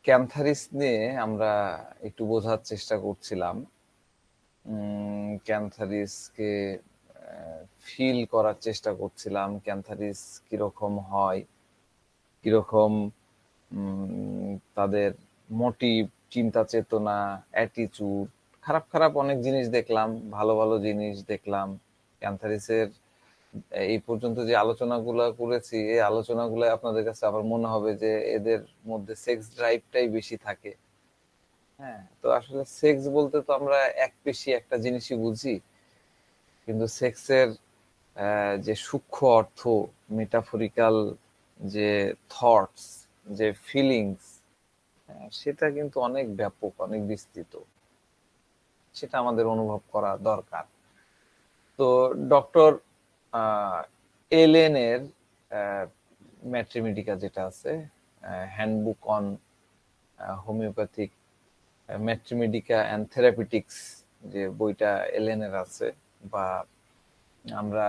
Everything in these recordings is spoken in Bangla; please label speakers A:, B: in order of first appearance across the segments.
A: ক্যান্থারিস নিয়ে আমরা একটু বোঝার চেষ্টা করছিলাম। ক্যান্থারিসকে ফিল করার চেষ্টা করছিলাম, ক্যান্থারিস কিরকম হয়, কিরকম তাদের মোটিভ, চিন্তা চেতনা, অ্যাটিচিউড। খারাপ খারাপ অনেক জিনিস দেখলাম, ভালো ভালো জিনিস দেখলাম। ক্যান্থারিসের এই পর্যন্ত যে আলোচনাগুলো করেছি, এই আলোচনাগুলো আপনাদের কাছে আবার মনে হবে যে এদের মধ্যে সেক্স ড্রাইভটাই বেশি থাকে। হ্যাঁ, তো আসলে সেক্স বলতে তো আমরা একপেশি একটা জিনিসই বুঝি, কিন্তু সেক্সের যে সূক্ষ্ম অর্থ, মেটাফরিক্যাল যে থটস, যে ফিলিংস, সেটা কিন্তু অনেক ব্যাপক, অনেক বিস্তৃত। সেটা আমাদের অনুভব করা দরকার। তো ডক্টর এলেনের ম্যাট্রিমেডিকা যেটা আছে, handbook on homeopathic ম্যাট্রিমেডিকা and therapeutics, যে বইটা এলেনের আছে, বা আমরা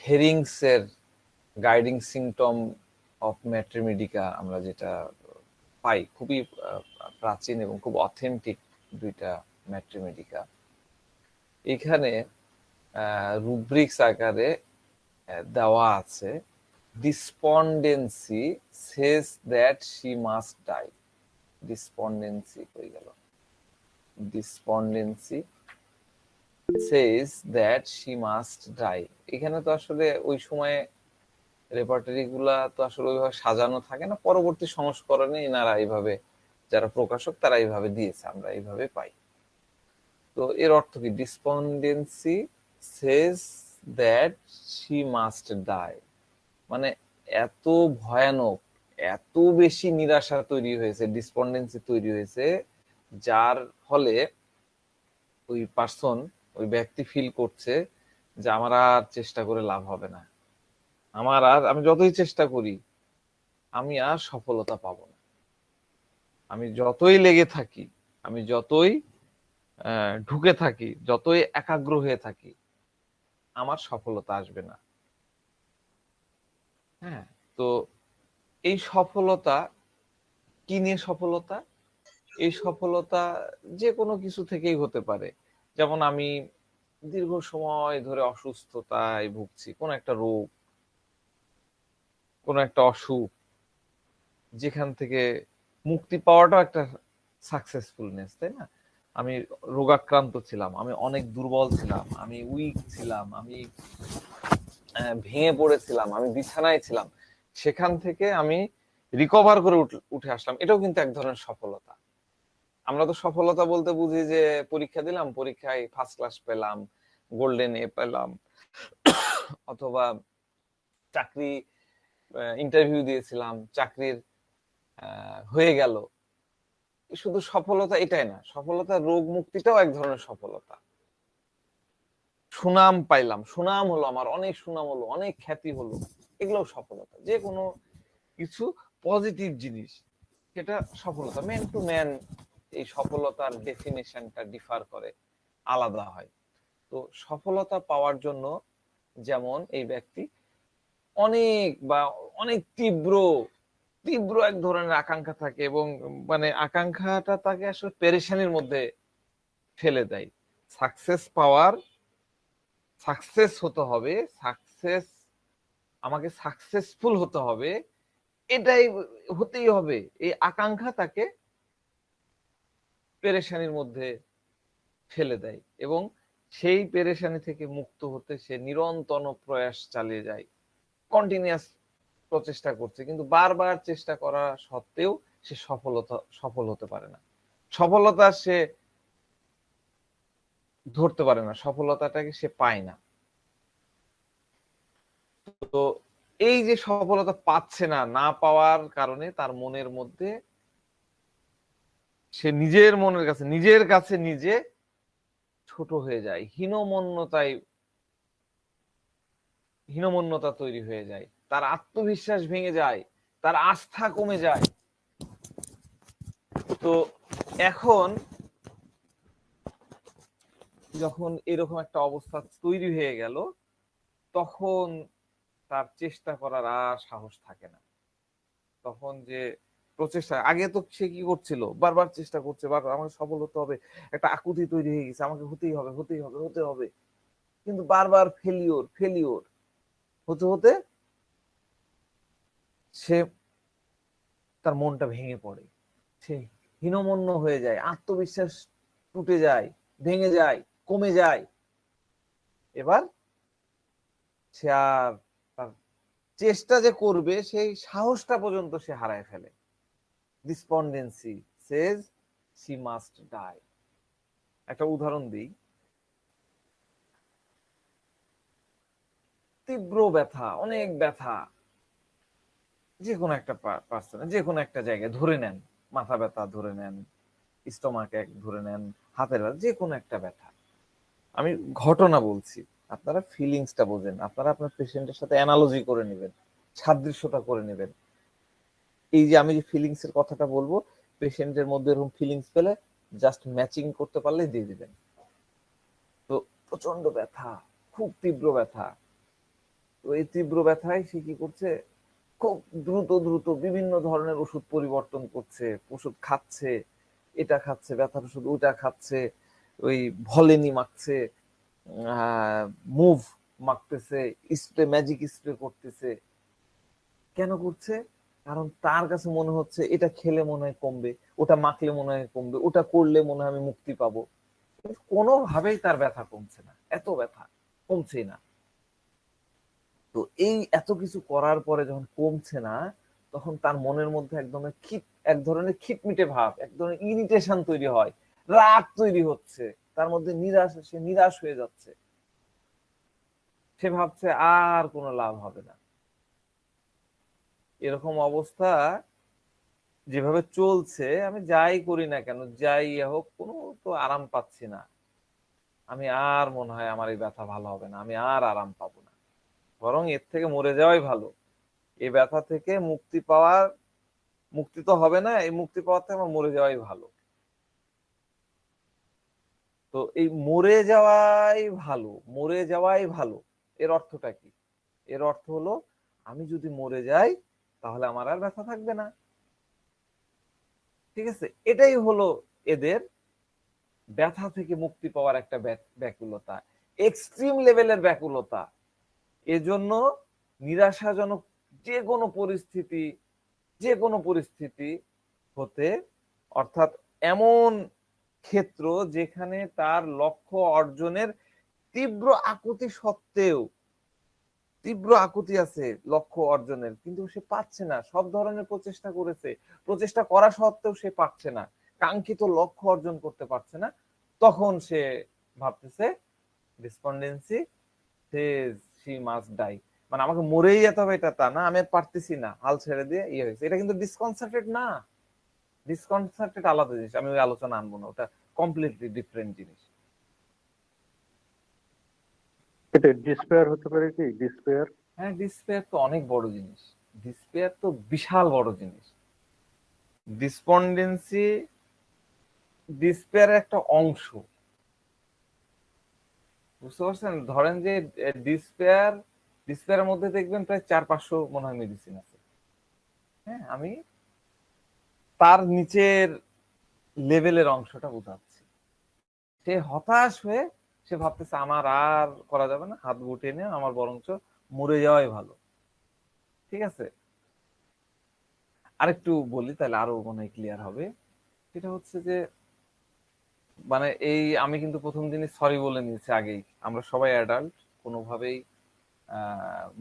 A: হেরিংস এর গাইডিং সিমটম অফ ম্যাট্রিমেডিকা আমরা যেটা পাই, খুবই প্রাচীন এবং খুব অথেন্টিক দুইটা ম্যাট্রিমেডিকা। এখানে রুব্রিক্স আকারে দেওয়া আছে, despondency says that she must die. Despondency হয়ে গেল, despondency says that she must die. এখানে তো আসলে ওই সময়ে রেপার্টারি গুলা তো আসলে ওইভাবে সাজানো থাকে না, পরবর্তী সংস্করণে এনারা এইভাবে, যারা প্রকাশক তারা এইভাবে দিয়েছে, আমরা এইভাবে পাই। তো এর অর্থ কি? Despondency says that she must die, মানে এত ভয়ানক, এত বেশি নিরাশা তৈরি হয়েছে, ডিসপন্ডেন্সি তৈরি হয়েছে, যার ফলে ওই পার্সন, ওই ব্যক্তি ফিল করছে যে আমার আর চেষ্টা করে লাভ হবে না, আমি যতই চেষ্টা করি আমি আর সফলতা পাবো না, আমি যতই লেগে থাকি, আমি যতই ঢুকে থাকি, যতই একাগ্র হয়ে থাকি, আমার সফলতা আসবে না। হ্যাঁ, তো এই সফলতা কি নিয়ে সফলতা? এই সফলতা যে কোনো কিছু থেকেই হতে পারে। যেমন আমি দীর্ঘ সময় ধরে অসুস্থতায় ভুগছি, কোন একটা রোগ, কোন একটা অসুখ, যেখান থেকে মুক্তি পাওয়াটাও একটা সাকসেসফুলনেস, তাই না? আমি রোগাক্রান্ত ছিলাম, আমি অনেক দুর্বল ছিলাম, আমি উইক ছিলাম, আমি ভেঙে পড়েছিলাম, আমি বিছানায় ছিলাম, সেখান থেকে আমি রিকভার করে উঠে আসলাম, এটাও কিন্তু এক ধরনের সফলতা। আমরা তো সফলতা বলতে বুঝি যে পরীক্ষা দিলাম, পরীক্ষায় ফার্স্ট ক্লাস পেলাম, গোল্ডেন এ পেলাম, অথবা চাকরি ইন্টারভিউ দিয়েছিলাম, চাকরির হয়ে গেল। শুধু সফলতা এটাই না, সফলতা রোগ মুক্তিটাও এক ধরনের সফলতা। সুনাম পাইলাম, সুনাম হলো, আমার অনেক সুনাম হলো, অনেক খ্যাতি হলো, এগুলোও সফলতা। যে কোনো কিছু পজিটিভ জিনিস, সেটা সফলতা। ম্যান টু ম্যান এই সফলতার ডেফিনেশনটা ডিফার করে, আলাদা হয়। তো সফলতা পাওয়ার জন্য যেমন এই ব্যক্তি অনেক বা অনেক তীব্র তীব্র এক ধরনের আকাঙ্ক্ষা থাকে, এবং মানে আকাঙ্ক্ষাটা তাকে আসলে পেরেশানির মধ্যে ফেলে দেয়। সাকসেস পাওয়ার, সাকসেস হতে হবে, সাকসেস, আমাকে সাকসেসফুল হতে হবে, এটাই হতেই হবে, এই আকাঙ্ক্ষা তাকে পেরেশানির মধ্যে ফেলে দেয়, এবং সেই পেরেশানি থেকে মুক্ত হতে সে নিরন্তর প্রয়াস চালিয়ে যায়, কন্টিনিউয়াস প্রচেষ্টা করছে, কিন্তু বারবার চেষ্টা করা সত্ত্বেও সে সফল হতে পারে না। সফলতা সে ধরতে পারে না, সফলতাটাকে সে পায় না। তো এই যে সফলতা পাচ্ছে না, না পাওয়ার কারণে তার মনের মধ্যে, সে নিজের মনের কাছে, নিজের কাছে নিজে ছোট হয়ে যায়, হীনমন্যতা তৈরি হয়ে যায়, তার আত্মবিশ্বাস ভেঙে যায়, তার আস্থা কমে যায়। তো এখন যখন এরকম একটা অবস্থা তৈরি হয়ে গেল, তখন তার চেষ্টা করার আর সাহস থাকে না। তখন যে প্রচেষ্টা, আগে তো সে কি করছিল, বারবার চেষ্টা করছে, বারবার আমাকে সফল হতে হবে, একটা আকুতি তৈরি হয়ে গেছে, আমাকে হতেই হবে, হতেই হবে, হতে হবে, কিন্তু বারবার ফেলিওর ফেলিওর হতে হতে সে, তার মনটা ভেঙে পড়ে, সে হীনমন্য হয়ে যায়, আত্মবিশ্বাস টুটে যায়, ভেঙে যায়, কমে যায়। এবার সে আর তার চেষ্টা যে করবে সেই সাহসটা পর্যন্ত সে হারায় ফেলে। ডিসপন্ডেন্সি সেজ শি মাস্ট ডাই। একটা উদাহরণ দিই, তীব্র ব্যথা, অনেক ব্যথা, যে কোনো একটা পার্সনে, যে কোনো একটা জায়গায় ধরে নেন, মাথা ব্যথা ধরে নেন, স্টমাক এক ধরে নেন, হাতের ব্যথা, যে কোনো একটা ব্যথা, আমি ঘটনা বলছি, আপনারা ফিলিংসটা বোঝেন, আপনারা আপনার পেশেন্টের সাথে অ্যানালজি করে নেবেন, সাদৃশ্যতা করে নেবেন। এই যে আমি যে ফিলিংস এর কথাটা বলবো, পেশেন্টের মধ্যে এরকম ফিলিংস পেলে জাস্ট ম্যাচিং করতে পারলে দিয়ে দিবেন। তো প্রচন্ড ব্যথা, খুব তীব্র ব্যথা, তো এই তীব্র ব্যথায় সে কি করছে, খুব দ্রুত দ্রুত বিভিন্ন ধরনের ওষুধ পরিবর্তন করছে, ওষুধ খাচ্ছে, এটা খাচ্ছে ব্যথার ওষুধ, ওটা খাচ্ছে, ওই ভলেনি মাখছে, মুভ মাখতেছে, স্প্রে, ম্যাজিক স্প্রে করতেছে। কেন করছে? কারণ তার কাছে মনে হচ্ছে এটা খেলে মনে হয় কমবে, ওটা মাখলে মনে হয় কমবে, ওটা করলে মনে হয় আমি মুক্তি পাবো। কিন্তু কোনোভাবেই তার ব্যথা কমছে না, এত ব্যথা কমছেই না। তো এই এত কিছু করার পরে যখন কমছে না, তখন তার মনের মধ্যে এক ধরনের খিটমিটে ভাব, এক ধরনের ইরিটেশন তৈরি হয়, রাগ তৈরি হচ্ছে, তার মধ্যে নিরাশ, সে নিরাশ হয়ে যাচ্ছে, সে ভাবছে আর কোনো লাভ হবে না। এরকম অবস্থা যেভাবে চলছে, আমি যাই করি না কেন, যাই হোক, কোনো তো আরাম পাচ্ছি না, আমি আর মনে হয় আমার এই ব্যথা ভালো হবে না, আমি আর আরাম পাবো না, বরং এর থেকে মরে যাওয়াই ভালো। এই ব্যথা থেকে মুক্তি পাওয়ার, মুক্তি তো হবে না, এই মুক্তি পাওয়ার থেকে আমার মরে যাওয়াই ভালো। তো এই মরে যাওয়াই ভালো, মরে যাওয়াই ভালো, এর অর্থটা কি? এর অর্থ হলো, আমি যদি মরে যাই তাহলে আমার আর ব্যথা থাকবে না। ঠিক আছে, এটাই হলো এদের ব্যথা থেকে মুক্তি পাওয়ার একটা ব্যাকুলতা, এক্সট্রিম লেভেলের ব্যাকুলতা। এজন্য নিরাশাজনক যে কোনো পরিস্থিতি, যে কোনো পরিস্থিতি হতে, অর্থাৎ এমন ক্ষেত্র যেখানে তার লক্ষ্য অর্জনের তীব্র আকুতি সত্ত্বেও, তীব্র আকুতি আছে লক্ষ্য অর্জনের, কিন্তু সে পাচ্ছে না, সব ধরনের প্রচেষ্টা করেছে, প্রচেষ্টা করা সত্ত্বেও সে পাচ্ছে না, কাঙ্ক্ষিত লক্ষ্য অর্জন করতে পারছে না, তখন সে ভাবতেছে ডিসপন্ডেন্সি সেজ শি মাস্ট ডাই, মানে আমাকে মরেই যেতে হবে এটা তা না, আমি আর পারতেছি না, হাল ছেড়ে দিয়ে ইয়ে হয়েছে। এটা কিন্তু ডিসকনসার্টেড না, ডিসকনসার্টেড আলাদা জিনিস, আমি ওই আলোচনা আনবো না, ওটা কমপ্লিটলি ডিফারেন্ট জিনিস।
B: এটা ডিসপেয়ার হতে পারে কি? ডিসপেয়ার।
A: হ্যাঁ, ডিসপেয়ার তো অনেক বড় জিনিস, ডিসপেয়ার তো বিশাল বড় জিনিস। ডিসপন্ডেন্সি ডিসপেয়ারের একটা অংশ, বুঝতে পারছেন? ধরেন যে ডিসপেয়ার, ডিসপেয়ারের মধ্যে দেখবেন প্রায় 400-500 মনে হয় মেডিসিন আছে। হ্যাঁ, আমি তার নিচের লেভেলের অংশটা বোঝাচ্ছি। সে হতাশ হয়ে সে ভাবতেছে আমার আর করা যাবে না, হাত গুটিয়ে নিয়ে আমার বরঞ্চ মরে যাওয়াই ভালো। ঠিক আছে, আরেকটু বলি তাহলে আরো মনে হয় ক্লিয়ার হবে। সেটা হচ্ছে যে, মানে এই আমি কিন্তু প্রথম দিনই সরি বলে নিয়েছি আগেই, আমরা সবাই অ্যাডাল্ট, কোনোভাবেই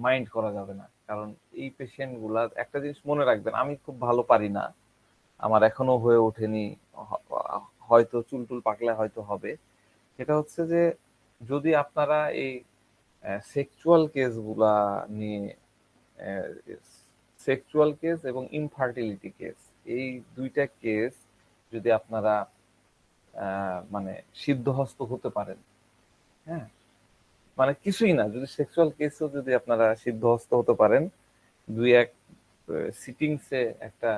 A: মাইন্ড করা যাবে না, কারণ এই পেশেন্ট গুলা একটা জিনিস মনে রাখবেন, আমি খুব ভালো পারি না, আমার এখনো হয়ে ওঠেনি, হয়তো চুল টুল পাকলে হয়তো হবে। সেটা হচ্ছে যে, যদি আপনারা এই সেক্সুয়াল কেস গুলা নিয়ে, সেক্সুয়াল কেস এবং ইনফার্টিলিটি কেস, এই দুইটা কেস যদি আপনারা মানে সিদ্ধহস্ত হতে পারেন, হ্যাঁ, মানে কিছুই না, যদি সেক্সুয়াল কেসও যদি আপনারা সিদ্ধহস্ত হতে পারেন, দুই এক সিটিংসে একটা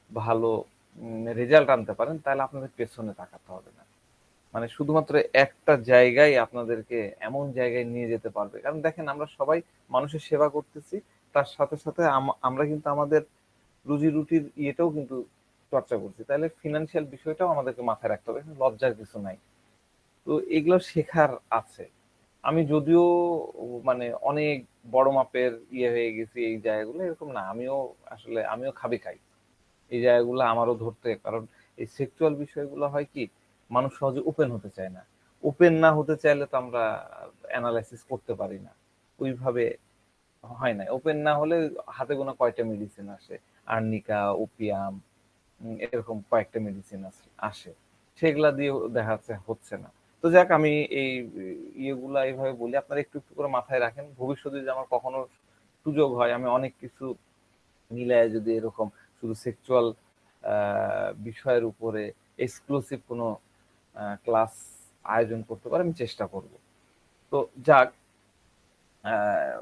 A: ভালো রেজাল্ট আনতে পারেন, তাহলে আপনাদের পেছনে তাকাতে হবে না। মানে শুধুমাত্র একটা জায়গায় আপনাদেরকে এমন জায়গায় নিয়ে যেতে পারবে, কারণ দেখেন আমরা সবাই মানুষের সেবা করতেছি, তার সাথে সাথে আমরা কিন্তু আমাদের রুজি রুটির ইয়েটাও কিন্তু চর্চা করছি, তাহলে ফিনান্সিয়াল বিষয়টাও আমাদেরকে মাথায় রাখতে হবে, লজ্জার কিছু নাই। তো এগুলো শেখার আছে। আমি যদিও মানে অনেক বড় মাপের ইয়ে হয়ে গেছি এই জায়গাগুলো, এরকম না, আমিও খাবি খাই এই জায়গাগুলো আমারও ধরতে, কারণ এই সেক্সুয়াল বিষয়গুলো হয় কি, মানুষ সহজে ওপেন হতে চায় না। ওপেন না হতে চাইলে তো আমরা অ্যানালাইসিস করতে পারি না ওইভাবে, হয় না। ওপেন না হলে হাতে গোনা কয়টা মেডিসিন আসে, আর্নিকা, ওপিয়াম, এরকম কয়েকটা মেডিসিন আসে, সেগুলা দিয়ে দেখা যাচ্ছে হচ্ছে না। তো যাক, আমি এই ইয়েগুলা এইভাবে বলি, আপনারা একটু একটু করে মাথায় রাখেন, ভবিষ্যতে যদি আমার কখনো সুযোগ হয়, আমি অনেক কিছু মিলায় যদি এরকম শুধু সেক্সুয়াল বিষয়ের উপরে এক্সক্লুসিভ কোনো ক্লাস আয়োজন করতে পারে, আমি চেষ্টা করব। তো যাক, আহ,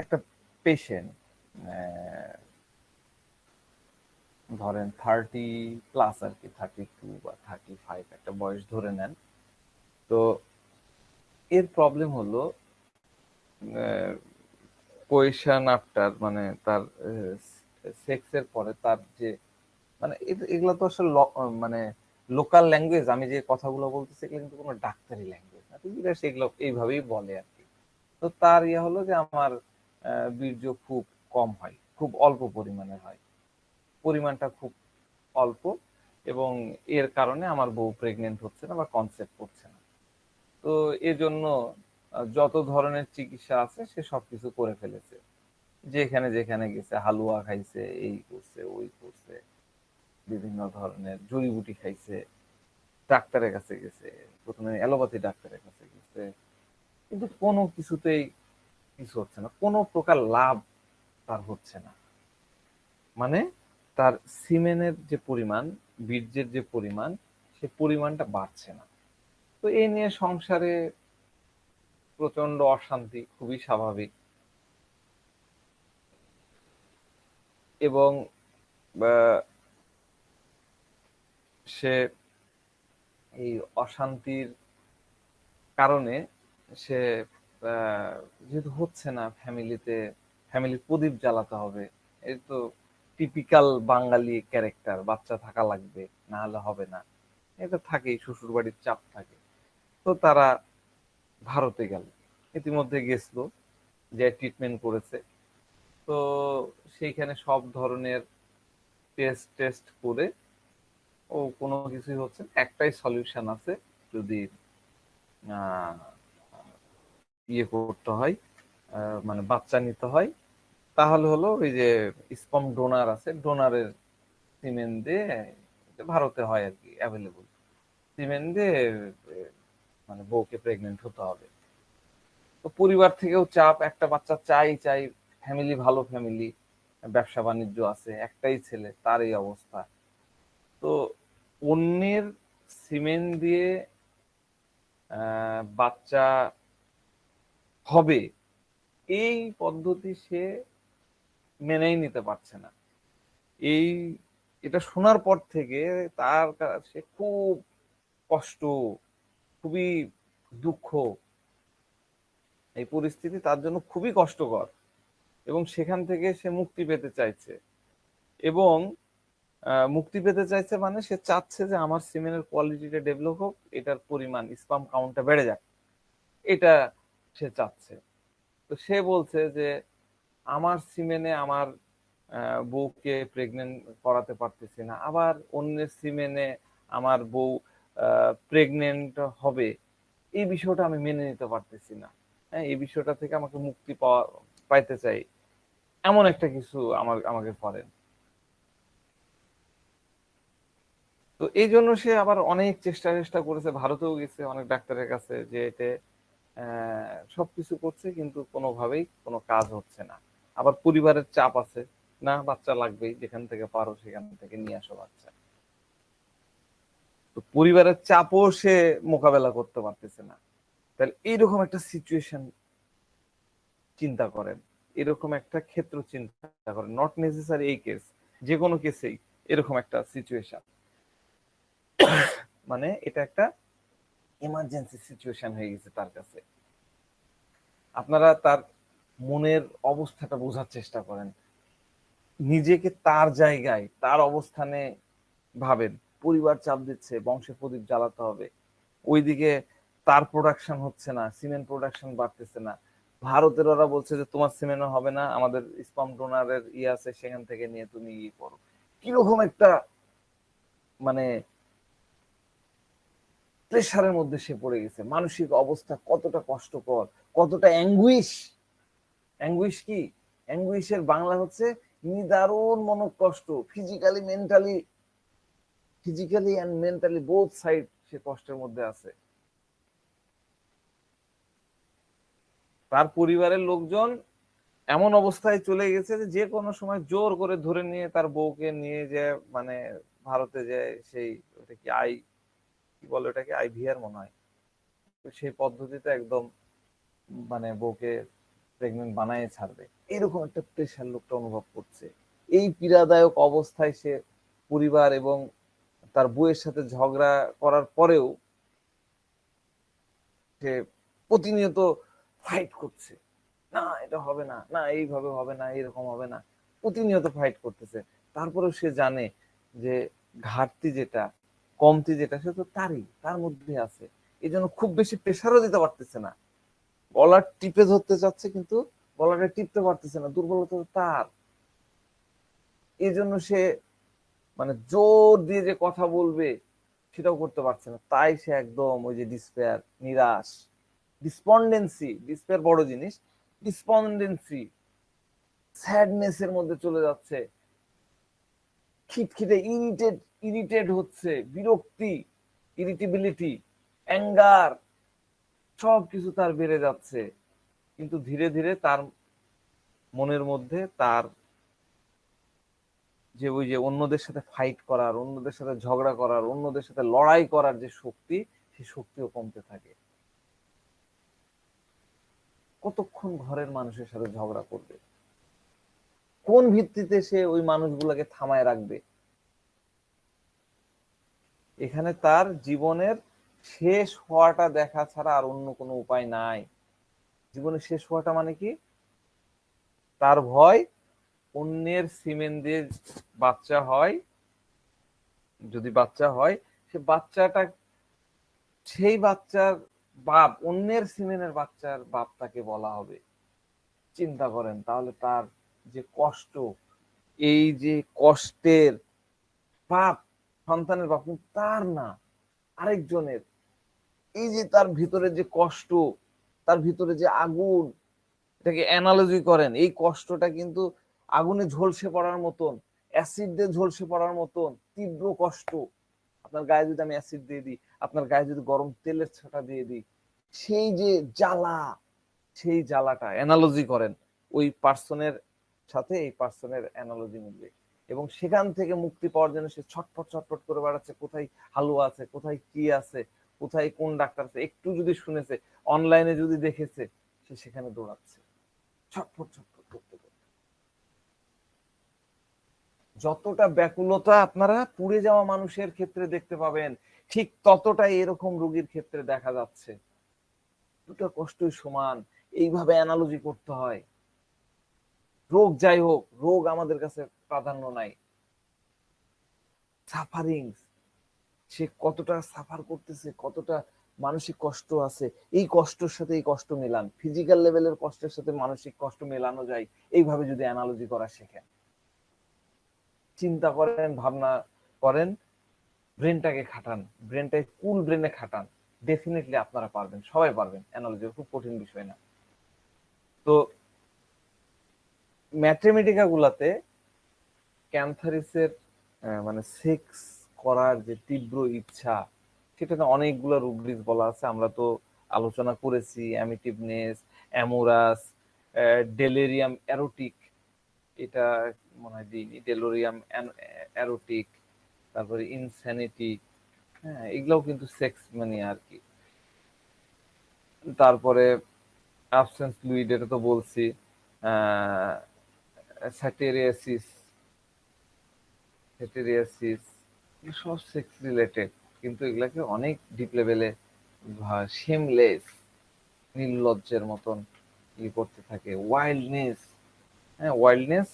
A: একটা পেশেন্ট ধরেন 30+ আর কি, 32 বা 35 একটা বয়স ধরে নেন। তো এর প্রবলেম হলো কোয়েশন আফটার, মানে তার সেক্সের পরে তার যে, মানে এগুলো তো আসলে মানে লোকাল ল্যাঙ্গুয়েজ, আমি যে কথাগুলো বলতেছি এগুলো কিন্তু কোনো ডাক্তারি ল্যাঙ্গুয়েজ না, ঠিক আছে, সেগুলো এইভাবেই বলে আর কি। তো তার ইয়ে হলো যে আমার বীর্য খুব কম হয়, খুব অল্প পরিমাণে হয়, পরিমাণটা খুব অল্প, এবং এর কারণে আমার বউ প্রেগনেন্ট হচ্ছে না বা কনসেপ্ট করছে না। তো এজন্য যত ধরনের চিকিৎসা আছে সে সবকিছু করে ফেলেছে, যেখানে যেখানে গেছে, হালুয়া খাইছে, এই করছে, ওই করছে, বিভিন্ন ধরনের জড়িবুটি খাইছে, ডাক্তারের কাছে গেছে, প্রথমে অ্যালোপ্যাথি ডাক্তারের কাছে গেছে, কিন্তু কোনো কিছুতেই কিছু হচ্ছে না, কোনো প্রকার লাভ তার হচ্ছে না। মানে তার সিমেনের যে পরিমাণ, বীর্যের যে পরিমাণ, সে পরিমাণটা বাড়ছে না। তো এই নিয়ে সংসারে প্রচন্ড অশান্তি, খুবই স্বাভাবিক। এবং আহ, সে এই অশান্তির কারণে সে যেহেতু হচ্ছে না, ফ্যামিলির প্রদীপ জ্বালাতে হবে, এই তো টিপিক্যাল বাঙালি ক্যারেক্টার, বাচ্চা থাকা লাগবে, না হলে হবে না, এটা থাকেই, শ্বশুর বাড়ির চাপ থাকে। তো তারা ভারতে গেল, ইতিমধ্যে গেছিল, যে ট্রিটমেন্ট করেছে। তো সেইখানে সব ধরনের টেস্ট টেস্ট করে ও কোনো কিছুই হচ্ছে না। একটাই সলিউশন আছে, যদি আহ, ইয়ে করতে হয়, মানে বাচ্চা নিতে হয়, তাহলে হলো ওই যে স্পার্ম ডোনার আছে, ডোনারের সিমেন দিয়ে, এটা ভারতে হয় আর কি অ্যাভেলেবল, সিমেন দিয়ে মানে বউকে প্রেগনেন্ট হতে হবে। তো পরিবার থেকেও চাপ, একটা বাচ্চা চাই চাই, ফ্যামিলি ভালো ফ্যামিলি, ব্যবসা বাণিজ্য আছে, একটাই ছেলে, তার এই অবস্থা। তো অন্যের সিমেন্ট দিয়ে বাচ্চা হবে, এই পদ্ধতি সে মেনেই নিতে পারছে না। এই এটা শোনার পর থেকে তার কাছে খুব কষ্ট, খুবই দুঃখ, এই পরিস্থিতি তার জন্য খুবই কষ্টকর, এবং সেখান থেকে সে মুক্তি পেতে চাইছে। এবং মুক্তি পেতে চাইছে মানে সে চাচ্ছে যে আমার সিমেন্টের কোয়ালিটিটা ডেভেলপ হোক, এটার পরিমাণ, স্পাম কাউন্টটা বেড়ে যাক, এটা সে চাচ্ছে। তো সে বলছে যে আমার সিমেনে আমার বউকে প্রেগনেন্ট করাতে পারতেছি না, আবার অন্যের সিমেনে আমার বউ প্রেগনেন্ট হবে, এই বিষয়টা আমি মেনে নিতে পারতেছি না। হ্যাঁ, এই বিষয়টা থেকে আমাকে মুক্তি পাইতে চাই, এমন একটা কিছু আমাকে করেন। তো এই জন্য সে আবার অনেক চেষ্টা চেষ্টা করেছে, ভারতেও গেছে অনেক ডাক্তারের কাছে, যে এতে সবকিছু করছে, কিন্তু কোনোভাবেই কোনো কাজ হচ্ছে না। আবার পরিবারের চাপ আছে, না বাচ্চা লাগবেই, যেখান থেকে পারো সেখান থেকে নিয়ে আসো বাচ্চা। তো পরিবারের চাপও সে মোকাবেলা করতে পারতেছে না। তাহলে এইরকম একটা সিচুয়েশন চিন্তা করেন, এরকম একটা ক্ষেত্র চিন্তা করেন, নট নেসেসারি এই কেস, যে কোনো কেসেই এরকম একটা সিচুয়েশন, মানে এটা একটা ইমার্জেন্সি সিচুয়েশন হয়ে গেছে তার কাছে। আপনারা তার মনের অবস্থাটা বোঝার চেষ্টা করেন। নিজেকে তার জায়গায় তার অবস্থানে ভাবেন, পরিবার চাপ দিচ্ছে বংশে প্রদীপ জ্বালাতে হবে, ওইদিকে তার প্রোডাকশন হচ্ছে না, সিমেন্ট প্রোডাকশন বাড়তেছে না, ভারতের ওরা বলছে যে তোমার সিমেন্টও হবে না, আমাদের স্পাম ডোনারের ইয়ে আছে সেখান থেকে নিয়ে তুমি ই করো। কিরকম একটা মানে প্রেশারের মধ্যে সে পড়ে গেছে, মানসিক অবস্থা কতটা কষ্টকর, কতটা অ্যাঙ্গুইশ। অ্যাঙ্গুইশ কি, অ্যাঙ্গুইশের বাংলা হচ্ছে নিদারুণ মনোকষ্ট, physically and mentally both side সে কষ্টের মধ্যে আছে। তার পরিবারের লোকজন এমন অবস্থায় চলে গেছে যে যে কোনো সময় জোর করে ধরে নিয়ে তার বউকে নিয়ে যে মানে ভারতে যে সেই ওটা কি কি বলে ওটাকে আইভিআর মনে হয়, তো সেই পদ্ধতিতে একদম মানে বউকে প্রেগনেন্ট বানায় ছাড়বে, এরকম একটা প্রেশার লোকটা অনুভব করছে। এই পীড়াদায়ক অবস্থায় সে পরিবার এবং তার বউয়ের সাথে ঝগড়া করার পরেও সে প্রতিনিয়ত ফাইট করছে, না এটা হবে না, না এইভাবে হবে না, এরকম হবে না, প্রতিনিয়ত ফাইট করতেছে। তারপরেও সে জানে যে ঘাটতি যেটা, কমতি যেটা সে তো তার মধ্যে আছে, এই জন্য খুব বেশি প্রেশারও দিতে পারতেছে না। গলার টিপে ধরতে চাচ্ছে কিন্তু গলাটা টিপতে পারতেছে না, দুর্বলতা তো তার। এই জন্য সে মানে জোর দিয়ে যে কথা বলবে সেটাও করতে পারছে না, তাই সে একদম ওই যে ডিসপেয়ার, নিরাশ, ডিসপেয়ার বড় জিনিস, ডিসপন্ডেন্সি, স্যাডনেস এর মধ্যে চলে যাচ্ছে, খিটখিটে ইরিটেট হচ্ছে, বিরক্তি, ইরিটেবিলিটি, অ্যাঙ্গার, সবকিছু তার বেড়ে যাচ্ছে। কিন্তু ধীরে ধীরে তার মনের মধ্যে তার যে ওই যে অন্যদের সাথে ফাইট করার, অন্যদের সাথে ঝগড়া করার, অন্যদের সাথে লড়াই করার যে শক্তি, সেই শক্তিও কমতে থাকে। কতক্ষণ ঘরের মানুষের সাথে ঝগড়া করবে, কোন ভিত্তিতে সে ওই মানুষগুলোকে থামায় রাখবে? এখানে তার জীবনের শেষ হওয়াটা দেখা ছাড়া আর অন্য কোনো উপায় নাই। জীবনের শেষ হওয়াটা মানে কি, তার ভয় অন্যের সিমেন্ট দিয়ে বাচ্চা হয়, যদি বাচ্চা হয় সে বাচ্চাটা, সেই বাচ্চার বাপ, অন্যের সিমেন্টের বাচ্চার বাপ তাকে বলা হবে। চিন্তা করেন তাহলে তার যে কষ্ট, এই যে কষ্টের বাপ, সন্তানের বাপ কিন্তু তার না, আরেকজনের। এই যে তার ভিতরে যে কষ্ট, তার ভিতরে যে আগুন, এটাকে অ্যানালজি করেন, এই কষ্টটা কিন্তু আগুনে ঝলসে পড়ার মতন, অ্যাসিড দিয়ে ঝলসে পড়ার মতন তীব্র কষ্ট। আপনার গায়ে যদি আমি অ্যাসিড দিয়ে দিই, আপনার গায়ে যদি গরম তেলের ছাটা দিয়ে দিই, সেই যে জ্বালা, সেই জ্বালাটা অ্যানালজি করেন, ওই পার্সনের সাথে এই পার্সনের অ্যানালজি মিলবে। এবং সেখান থেকে মুক্তি পাওয়ার জন্য সে ছটফট ছটফট করে বেড়াচ্ছে, কোথায় হালুয়া আছে, কোথায় কি আছে, কোথায় কোন ডাক্তার আছে, একটু যদি শুনেছে, অনলাইনে যদি দেখেছে, সে সেখানে দৌড়াচ্ছে ছটফট ছটফট করতে করতে। যতটা ব্যাকুলতা আপনারা পুড়ে যাওয়া মানুষের ক্ষেত্রে দেখতে পাবেন, ঠিক ততটাই এরকম রোগীর ক্ষেত্রে দেখা যাচ্ছে। দুটো কষ্টই সমান, এইভাবে অ্যানালজি করতে হয়। রোগ যাই হোক, রোগ আমাদের কাছে প্রাধান্য নাই, সাফারিং, সে কতটা সাফার করতেছে, কতটা মানসিক কষ্ট আছে, এই কষ্টের সাথে এই কষ্ট মেলান, ফিজিক্যাল লেভেলের কষ্টের সাথে মানসিক কষ্ট মেলানো যায় এইভাবে যদি অ্যানালজি করা শেখেন। চিন্তা করেন, ভাবনা করেন, ব্রেনটাকে খাটান, ব্রেনটাকে কুল ব্রেনে খাটান, ডেফিনেটলি আপনারা পারবেন, সবাই পারবেন, অ্যানালজি খুব কঠিন বিষয় না। তো ম্যাথমেটিকা গুলাতে ক্যান্থারিসের মানে সেক্স করার যে তীব্র ইচ্ছা, সেটাতে অনেকগুলো রুব্রিক্স বলা আছে, আমরা তো আলোচনা করেছি, অ্যামিটিভনেস, অ্যামোরাস, ডেলেরিয়াম এরোটিক, এটা মনে হয় দিইনি, ডেলোরিয়াম এরোটিক, তারপরে ইনস্যানিটি, হ্যাঁ এগুলাও কিন্তু সেক্স মানে আর কি। তারপরে অ্যাবসেন্স ফ্লুইড, এটা তো বলছি, স্যাটেরিয়াসিস, হেটেরিয়াসিস, সব সেক্স রিলেটেড, কিন্তু এগুলাকে অনেক ডিপ লেভেলে শেমলেস, নির্লজ্জের মতন ই করতে থাকে। ওয়াইল্ডনেস, হ্যাঁ ওয়াইল্ডনেস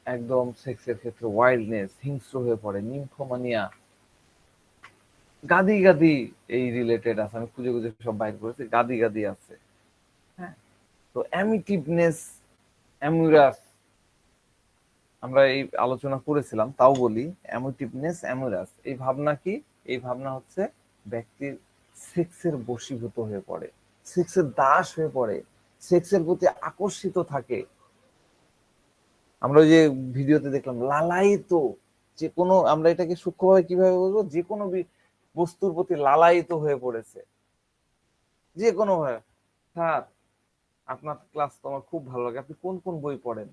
A: একদম সেক্সের ক্ষেত্রে ওয়াইল্ডনেস, হিংস্র হয়ে পড়ে, নিম্ফোমানিয়া, গাদি গাদি এই রিলেটেড আছে, আমি খুঁজে খুঁজে সব বাইর করেছি, গাদি গাদি আছে। হ্যাঁ, তো অ্যামিটিভনেস, অ্যামুরাস, আমরা এই আলোচনা করেছিলাম, তাও বলি, অ্যামিটিভনেস, অ্যামুরাস, এই ভাবনা কি? এই ভাবনা হচ্ছে ব্যক্তির সেক্সের বশীভূত হয়ে পড়ে, সেক্সের দাস হয়ে পড়ে, সেক্সের প্রতি আকর্ষিত থাকে। আমরা ওই যে ভিডিওতে দেখলাম লালায়িত, যে কোনো, আমরা এটাকে সূক্ষ্মভাবে কিভাবে বলবো, যে কোনো বস্তুর প্রতি লালায়িত হয়ে পড়েছে, যে কোনো ভাবে। স্যার, আপনার ক্লাস তো আমার খুব ভালো লাগে, আপনি কোন কোন বই পড়েন?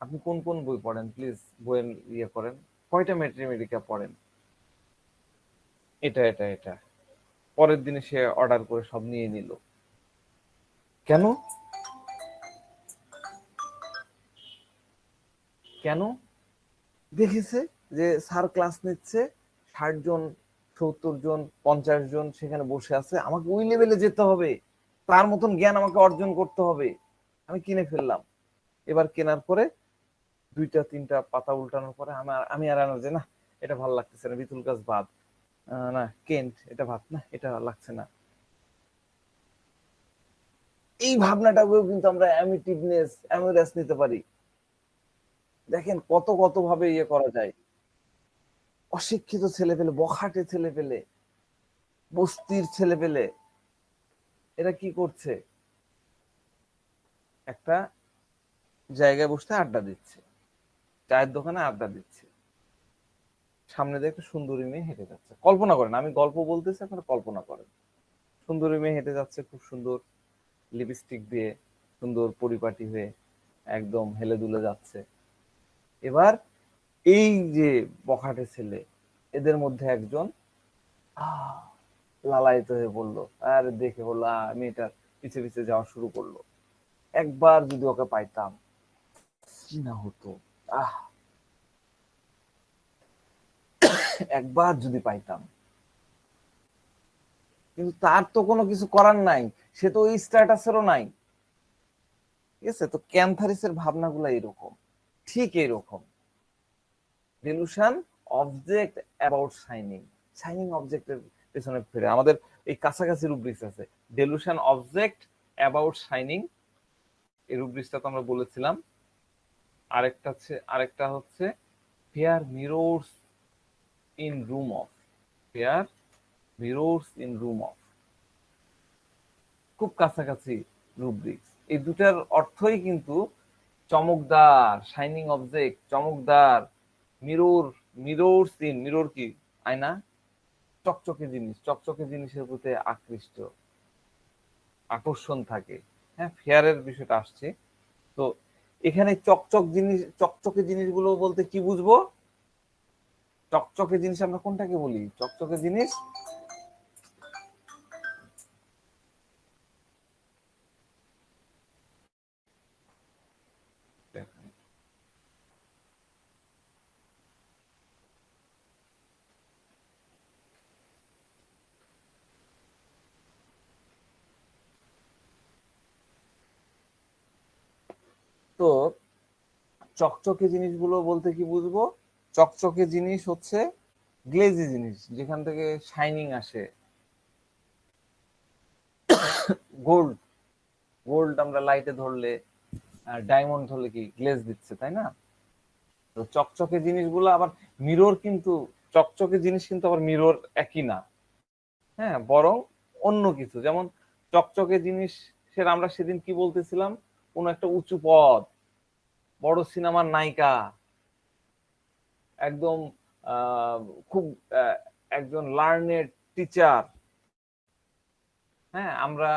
A: আপনি কোন কোন বই পড়েন প্লিজ বইয়ের ইয়ে করেন, কয়টা ম্যাথমেটিকা পড়েন? এটা এটা এটা পরের দিনে সে অর্ডার করে সব নিয়ে নিল। কেন? কেন? দেখেছে যে স্যার ক্লাস নিচ্ছে, 60 জন, 70 জন, 50 জন সেখানে বসে আছে, আমাকে ওই লেভেলে যেতে হবে, তার মতন জ্ঞান আমাকে অর্জন করতে হবে। আমি কিনে ফেললাম। এবার কেনার পরে 2-3টা পাতা উল্টানোর পরে আমার, আমি আর আনা যে না, এটা ভালো লাগতেছে না, বিতুল গাছ বাদ, না কেন্ট এটা ভাত, না এটা লাগছে না। এই ভাবনাটাকেও কিন্তু আমরা অ্যামিটিভনেস, অ্যামিরাস নিতে পারি। দেখেন কত কত ভাবে ইয়ে করা যায়। অশিক্ষিত ছেলে পেলে, বখাটে ছেলে পেলে, বস্তির ছেলে পেলে, এরা কি করছে? একটা জায়গায় বসে আড্ডা দিচ্ছে, চায়ের দোকানে আড্ডা দিচ্ছে, সামনে দিয়ে একটা সুন্দরী মেয়ে হেঁটে যাচ্ছে, কল্পনা করেন, আমি গল্প বলতেছি, আপনারা কল্পনা করেন, সুন্দরী মেয়ে হেঁটে যাচ্ছে, খুব সুন্দর লিপস্টিক দিয়ে, সুন্দর পরিপাটি হয়ে একদম হেলে দুলে যাচ্ছে। এবার এই যে বখাটে ছেলে, এদের মধ্যে একজন লালায়িত হয়ে বললো, আর দেখে বললো, মেয়েটার পিছে পিছে যাওয়া শুরু করলো। একবার যদি ওকে পাইতাম কি না হতো, আহ একবার যদি পাইতাম। কিন্তু তার তো কোনো কিছু করার নাই, সে তো ওই স্ট্যাটাসেরও নাই। ঠিক আছে, তো ক্যান্থারিসের ভাবনাগুলো এরকম, ঠিক এরকম। Delusion object about shining, shining অবজেক্টের পেছনে ফিরে আমাদের এই কাছাকাছি রুব্রিক্স আছে, ডেলুশন অবজেক্ট অ্যাবাউট শাইনিং, এই রুব্রিক্সটা তো আমরা বলেছিলাম। আরেকটা হচ্ছে fair mirrors in room of, fair mirrors in room of, খুব কাছাকাছি রুব্রিক্স। এই দুটার অর্থই কিন্তু চমকদার, শাইনিং অবজেক্ট, চমকদার, মিরর, মিরর্স ইন, মিরর কি? আয়না, চকচকে জিনিস, চকচকে জিনিসের প্রতি আকৃষ্ট, আকর্ষণ থাকে। হ্যাঁ, ফেয়ারের বিষয়টা আসছে। তো এখানে চকচকে জিনিসগুলো বলতে কি বুঝবো? চকচকে জিনিস আমরা কোনটাকে বলি? চকচকে জিনিস তো চকচকে জিনিসগুলো বলতে কি বুঝবো? চকচকে জিনিস হচ্ছে গ্লেজি জিনিস, যেখান থেকে শাইনিং আসে। গোল্ড, গোল্ড আমরা লাইটে ধরলে, ডায়মন্ড ধরলে কি গ্লেজ দিচ্ছে, তাই না? তো চকচকে জিনিসগুলো আবার, মিরর কিন্তু, চকচকে জিনিস কিন্তু আবার মিরর একই না। হ্যাঁ, বরং অন্য কিছু। যেমন চকচকে জিনিস, সেটা আমরা সেদিন কি বলতেছিলাম, কোন একটা উঁচু পদ, বড় সিনেমার নায়িকা, একদম আহ, খুব আহ, একজন লার্নেড টিচার। হ্যাঁ, আমরা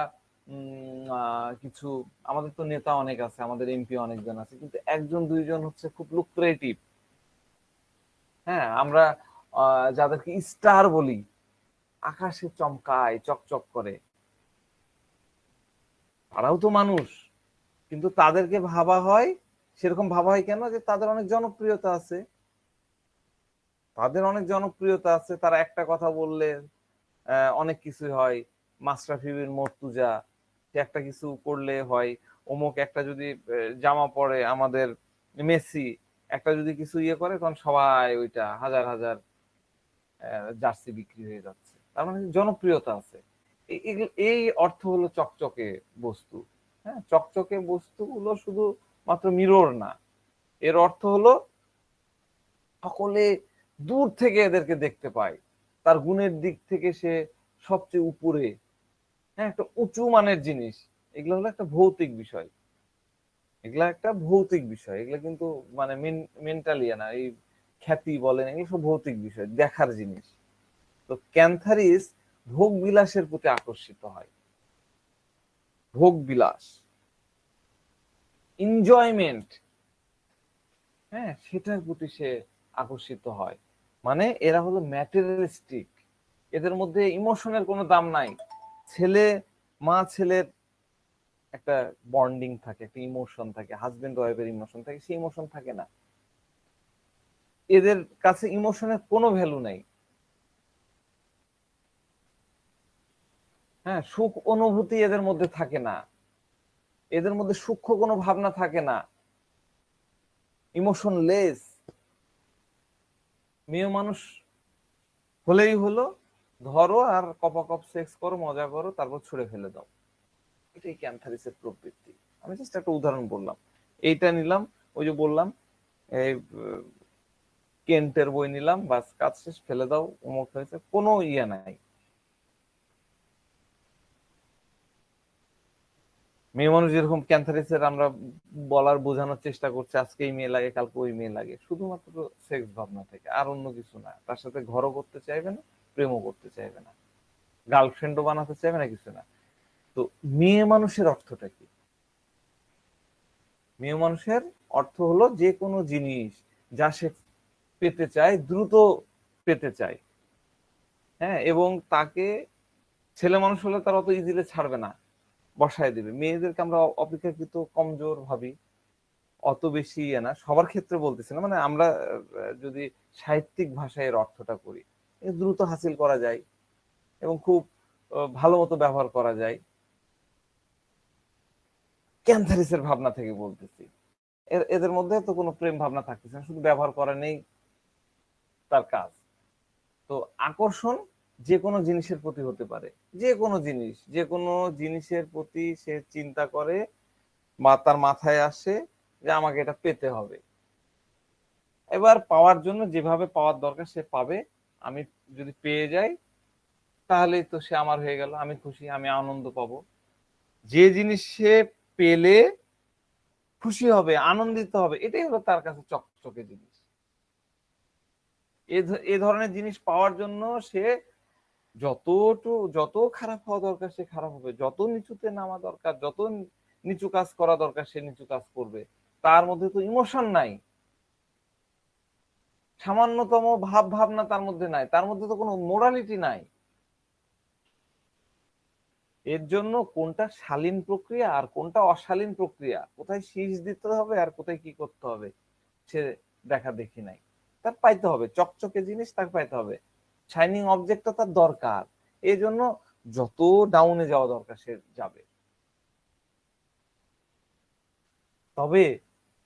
A: কিছু, আমাদের তো নেতা অনেক আছে, আমাদের এমপি অনেকজন আছে, কিন্তু একজন দুইজন হচ্ছে খুব লুক্রেটিভ। হ্যাঁ, আমরা যাদেরকে স্টার বলি, আকাশে চমকায়, চকচক করে, তারাও তো মানুষ, কিন্তু তাদেরকে ভাবা হয়, সেরকম ভাবা হয় কেন? যে তাদের অনেক জনপ্রিয়তা আছে, তাদের অনেক জনপ্রিয়তা আছে, তারা একটা কথা বললে অনেক কিছু হয়। মাশরাফি বিন মর্তুজা, সে একটা কিছু করলে হয়, অমুক একটা যদি জামা পরে, আমাদের মেসি একটা যদি কিছু ইয়ে করে, তখন সবাই ওইটা হাজার হাজার জার্সি বিক্রি হয়ে যাচ্ছে, তার মানে জনপ্রিয়তা আছে। এই অর্থ হলো চকচকে বস্তু। হ্যাঁ, চকচকে বস্তুগুলো শুধু মাত্র মিরর না, এর অর্থ হলো সকলে দূর থেকে এদেরকে দেখতে পায়, তার গুণের দিক থেকে সে সবচেয়ে উপরে। হ্যাঁ, একটা উঁচু মানের জিনিস। এগুলো হলো একটা ভৌতিক বিষয়, এগুলা একটা ভৌতিক বিষয়, এগুলা কিন্তু মানে মেন্টালি না, এই খ্যাতি বলেন, এগুলো সব ভৌতিক বিষয়, দেখার জিনিস। তো ক্যান্থারিস ভোগ বিলাসের প্রতি আকর্ষিত হয়, ভোগ বিলাস, এনজয়মেন্ট, হ্যাঁ, সেটার প্রতি সে আকর্ষিত হয়। মানে এরা হলো ম্যাটেরিয়ালিস্টিক, এদের মধ্যে ইমোশনের কোনো দাম নাই। ছেলে মা ছেলের একটা বন্ডিং থাকে, একটা ইমোশন থাকে, হাজবেন্ড ওয়াইফের ইমোশন থাকে, সেই ইমোশন থাকে না এদের কাছে, ইমোশনের কোনো ভ্যালু নাই। হ্যাঁ, সুখ অনুভূতি এদের মধ্যে থাকে না, এদের মধ্যে সূক্ষ্ম কোনো ভাবনা থাকে না, ইমোশনলেস। মেয়ে মানুষ হলেই হলো, ধরো আর কপাকপ সেক্স করো, মজা করো, তারপর ছুড়ে ফেলে দাও। এটাই ক্যান্থারিসের প্রবৃত্তি। আমি জাস্ট একটা উদাহরণ বললাম, এইটা নিলাম, ওই যে বললাম এই কেন্টের বই নিলাম, বাস কাজ শেষ, ফেলে দাও, অমুক হয়েছে, কোনো ইয়ে নাই। মেয়ে মানুষ যেরকম ক্যান্থারিসের আমরা বলার বোঝানোর চেষ্টা করছে, আজকে এই মেয়ে লাগে, কালকে ওই মেয়ে লাগে, শুধুমাত্র সেক্স ভাবনা থেকে, আর অন্য কিছু না। তার সাথে ঘরও করতে চাইবে না, প্রেমও করতে চাইবে না, গার্লফ্রেন্ডও বানাতে চাইবে না, কিছু না। তো মেয়ে মানুষের অর্থটা কি? মেয়ে মানুষের অর্থ হলো যে কোনো জিনিস যা সে পেতে চায়, দ্রুত পেতে চায়। হ্যাঁ, এবং তাকে, ছেলে মানুষ হলে তার অত ইজিলি ছাড়বে না, বসায় দিবে। মেয়েদেরকে আমরা অপেক্ষাকৃত কমজোর ভাবি, অত বেশি ইয়ে না, সবার ক্ষেত্রে বলতেছি না, মানে আমরা যদি সাহিত্যিক ভাষায় এর অর্থটা করি, দ্রুত হাসিল করা যায় এবং খুব ভালো মতো ব্যবহার করা যায়। ক্যান্থারিসের ভাবনা থেকে বলতেছি, এদের মধ্যে তো কোনো প্রেম ভাবনা থাকতেছে না, শুধু ব্যবহার করা নেই তার কাজ। তো আকর্ষণ যে কোনো জিনিসের প্রতি হতে পারে, যে কোনো জিনিস, যে কোনো জিনিসের প্রতি সে চিন্তা করে বা তার মাথায় আসে যে আমাকে এটা পেতে হবে। এবার পাওয়ার জন্য যেভাবে পাওয়ার দরকার সে পাবে। আমি যদি পেয়ে যাই তাহলেই তো সে আমার হয়ে গেল, আমি খুশি, আমি আনন্দ পাবো। যে জিনিস সে পেলে খুশি হবে, আনন্দিত হবে, এটাই হলো তার কাছে চকচকে জিনিস। এ ধরনের জিনিস পাওয়ার জন্য সে যত খারাপ হওয়া দরকার সে খারাপ হবে, যত নিচুতে নামা দরকার, যত নিচু কাজ করা দরকার সে নিচু কাজ করবে। তার মধ্যে তো ইমোশন নাই, সামান্যতম ভাব ভাবনা তার মধ্যে নাই, তার মধ্যে তো কোনো মোরালিটি নাই। এর জন্য কোনটা শালীন প্রক্রিয়া আর কোনটা অশালীন প্রক্রিয়া, কোথায় শীষ দিতে হবে আর কোথায় কি করতে হবে, সে দেখা দেখি নাই। তার পাইতে হবে চকচকে জিনিস, তার পাইতে হবে, শাইনিং অবজেক্টটা তার দরকার। এই জন্য যত ডাউনে যাওয়া দরকার সে যাবে। তবে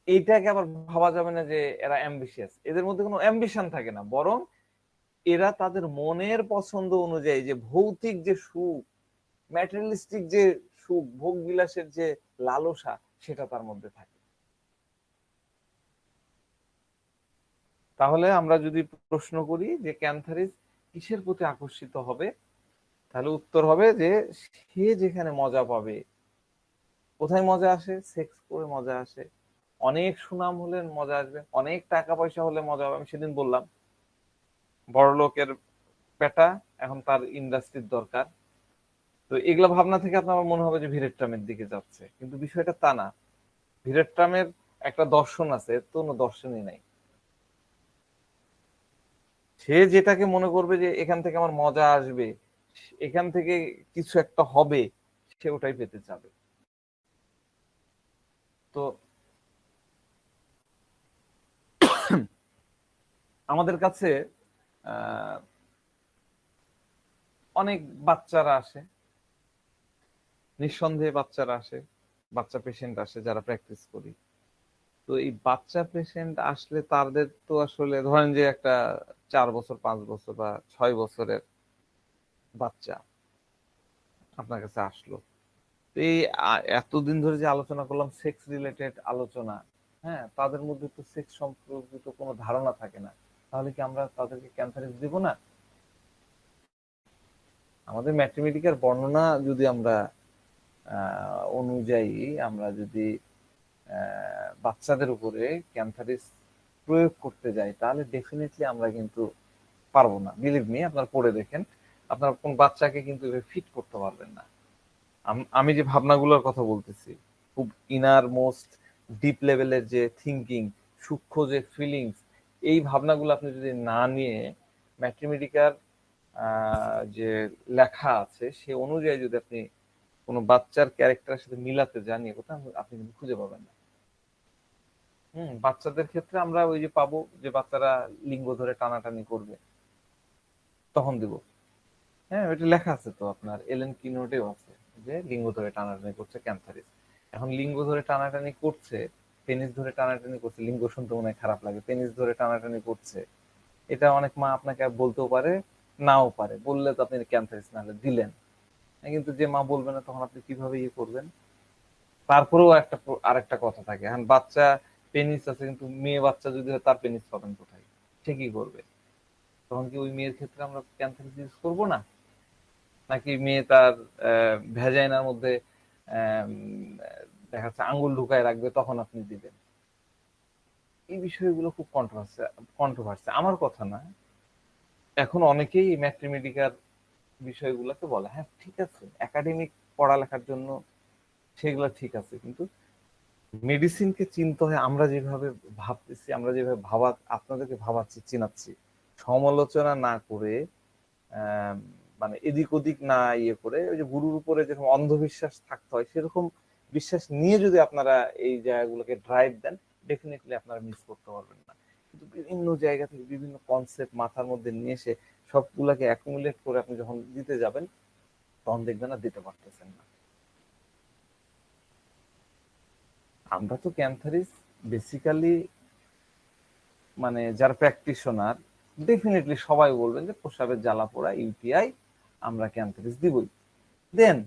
A: এইটাকে আবার ভাবা যাবে না যে এরা অ্যাম্বিশিয়াস, এদের মধ্যে কোনো অ্যাম্বিশন থাকে না, বরং এরা তাদের মনের পছন্দ অনুযায়ী যে ভৌতিক যে সুখ, ম্যাটেরিয়ালিস্টিক যে সুখ, ভোগ বিলাসের যে লালসা, সেটা তার মধ্যে থাকে। তাহলে আমরা যদি প্রশ্ন করি যে ক্যান্থারিস কিসের প্রতি আকর্ষিত হবে, তাহলে উত্তর হবে যে সে যেখানে মজা পাবে। কোথায় মজা আসে? সেক্স করে মজা আসে, অনেক সুনাম হলে মজা আসবে, অনেক টাকা পয়সা হলে মজা হবে। আমি সেদিন বললাম বড় লোকের বেটা, এখন তার ইন্ডাস্ট্রির দরকার। তো এগুলা ভাবনা থেকে আপনার মনে হবে যে ভিরেট্রামের দিকে যাচ্ছে, কিন্তু বিষয়টা তা না। ভিরেট্রামের একটা দর্শন আছে, এর তো কোনো দর্শনই নাই। সে যেটাকে মনে করবে যে এখান থেকে আমার মজা আসবে, এখান থেকে কিছু একটা হবে, সে ওটাই পেতে চাবে। তো আমাদের কাছে আহ অনেক বাচ্চারা আসে, নিঃসন্দেহে বাচ্চারা আসে, বাচ্চা পেশেন্ট আসে যারা প্র্যাকটিস করি। তো এই বাচ্চা পেশেন্ট আসলে তাদের তো আসলে ধরেন যে একটা 4 বছর 5 বছর বা 6 বছরের বাচ্চা আপনার কাছে আসলো। তো এই এতদিন ধরে যে আলোচনা করলাম সেক্স রিলেটেড আলোচনা, হ্যাঁ, তাদের মধ্যে তো সেক্স সম্পর্কিত কোনো ধারণা থাকে না, তাহলে কি আমরা তাদেরকে ক্যান্সার দিব না? আমাদের ম্যাথমেটিক্যাল বর্ণনা যদি আমরা অনুযায়ী আমরা যদি বাচ্চাদের উপরে ক্যান্সারিস প্রয়োগ করতে যাই, তাহলে ডেফিনেটলি আমরা কিন্তু পারবো না। বিলিভ মি, আপনারা পড়ে দেখেন, আপনারা কোন বাচ্চাকে কিন্তু ফিট করতে পারবেন না। আমি যে ভাবনাগুলোর কথা বলতেছি, খুব ইনার মোস্ট ডিপ লেভেলের যে থিঙ্কিং, সূক্ষ্ম যে ফিলিংস, এই ভাবনাগুলো আপনি যদি না নিয়ে ম্যাথমেটিক্যাল যে লেখা আছে সে অনুযায়ী যদি আপনি কোনো বাচ্চার ক্যারেক্টারের সাথে মিলাতে যান, কোথাও আপনি কিন্তু খুঁজে পাবেন না। বাচ্চাদের ক্ষেত্রে আমরা ওই যে পাবো যে বাচ্চারা লিঙ্গ ধরে টানাটানি করবে, তখন দিব। হ্যাঁ, এটা লেখা আছে তো, আপনার এলেন কিনোটেও আছে যে লিঙ্গ ধরে টানাটানি করছে ক্যান্সারিস। এখন লিঙ্গ ধরে টানাটানি করছে, পেনিস ধরে টানাটানি করছে, লিঙ্গ শুনতে মনে হয় খারাপ লাগে, পেনিস ধরে টানাটানি করছে, এটা অনেক মা আপনাকে বলতেও পারে, নাও পারে। বললে তো আপনি ক্যান্সারিস না হলে দিলেন। কিন্তু যে মা বলবে না, তখন আপনি কিভাবে ইয়ে করবেন? তারপরেও আরেকটা কথা থাকে, এখন বাচ্চা পেনিস আছে, কিন্তু মেয়ে বাচ্চা যদি হয় তার পেনিস পাবেন কোথায়? সে কি করবে? তখন কি ওই মেয়ের ক্ষেত্রে আমরা ক্যান্সার ইউজ করবো না? নাকি মেয়ে তার ভ্যাজাইনার মধ্যে আম, দেখা যাচ্ছে আঙ্গুল ঢুকায় রাখবে, তখন আপনি দিবেন? এই বিষয়গুলো খুব কন্ট্রোভার্সি। কন্ট্রোভার্সি আমার কথা না, এখন অনেকেই ম্যাথমেটিক্যাল বিষয়গুলোকে বলে হ্যাঁ ঠিক আছে, একাডেমিক পড়ালেখার জন্য সেগুলো ঠিক আছে, কিন্তু মেডিসিনকে চিনতে হয় আমরা যেভাবে ভাবতেছি, আমরা যেভাবে আপনাদেরকে ভাবাচ্ছি, চিনাচ্ছি, সমালোচনা না করে, আহ, মানে এদিক ওদিক না ইয়ে করে, ওই যে গুরুর উপরে যেরকম অন্ধবিশ্বাস থাকতে হয় সেরকম বিশ্বাস নিয়ে যদি আপনারা এই জায়গাগুলোকে ড্রাইভ দেন, ডেফিনেটলি আপনারা মিস করতে পারবেন না। কিন্তু বিভিন্ন জায়গা থেকে বিভিন্ন কনসেপ্ট মাথার মধ্যে নিয়ে এসে সবগুলাকে অ্যাকুমুলেট করে আপনি যখন দিতে যাবেন, তখন দেখবেন না দিতে পারতেছেন না। আমরা তো ক্যান্সারিস বেসিক্যালি, মানে যারা প্র্যাকটিশনার, ডেফিনেটলি সবাই বলবেন যে প্রস্রাবের জ্বালা পোড়া, ইউটিআই, আমরা ক্যান্সারিস দিবই, দেন।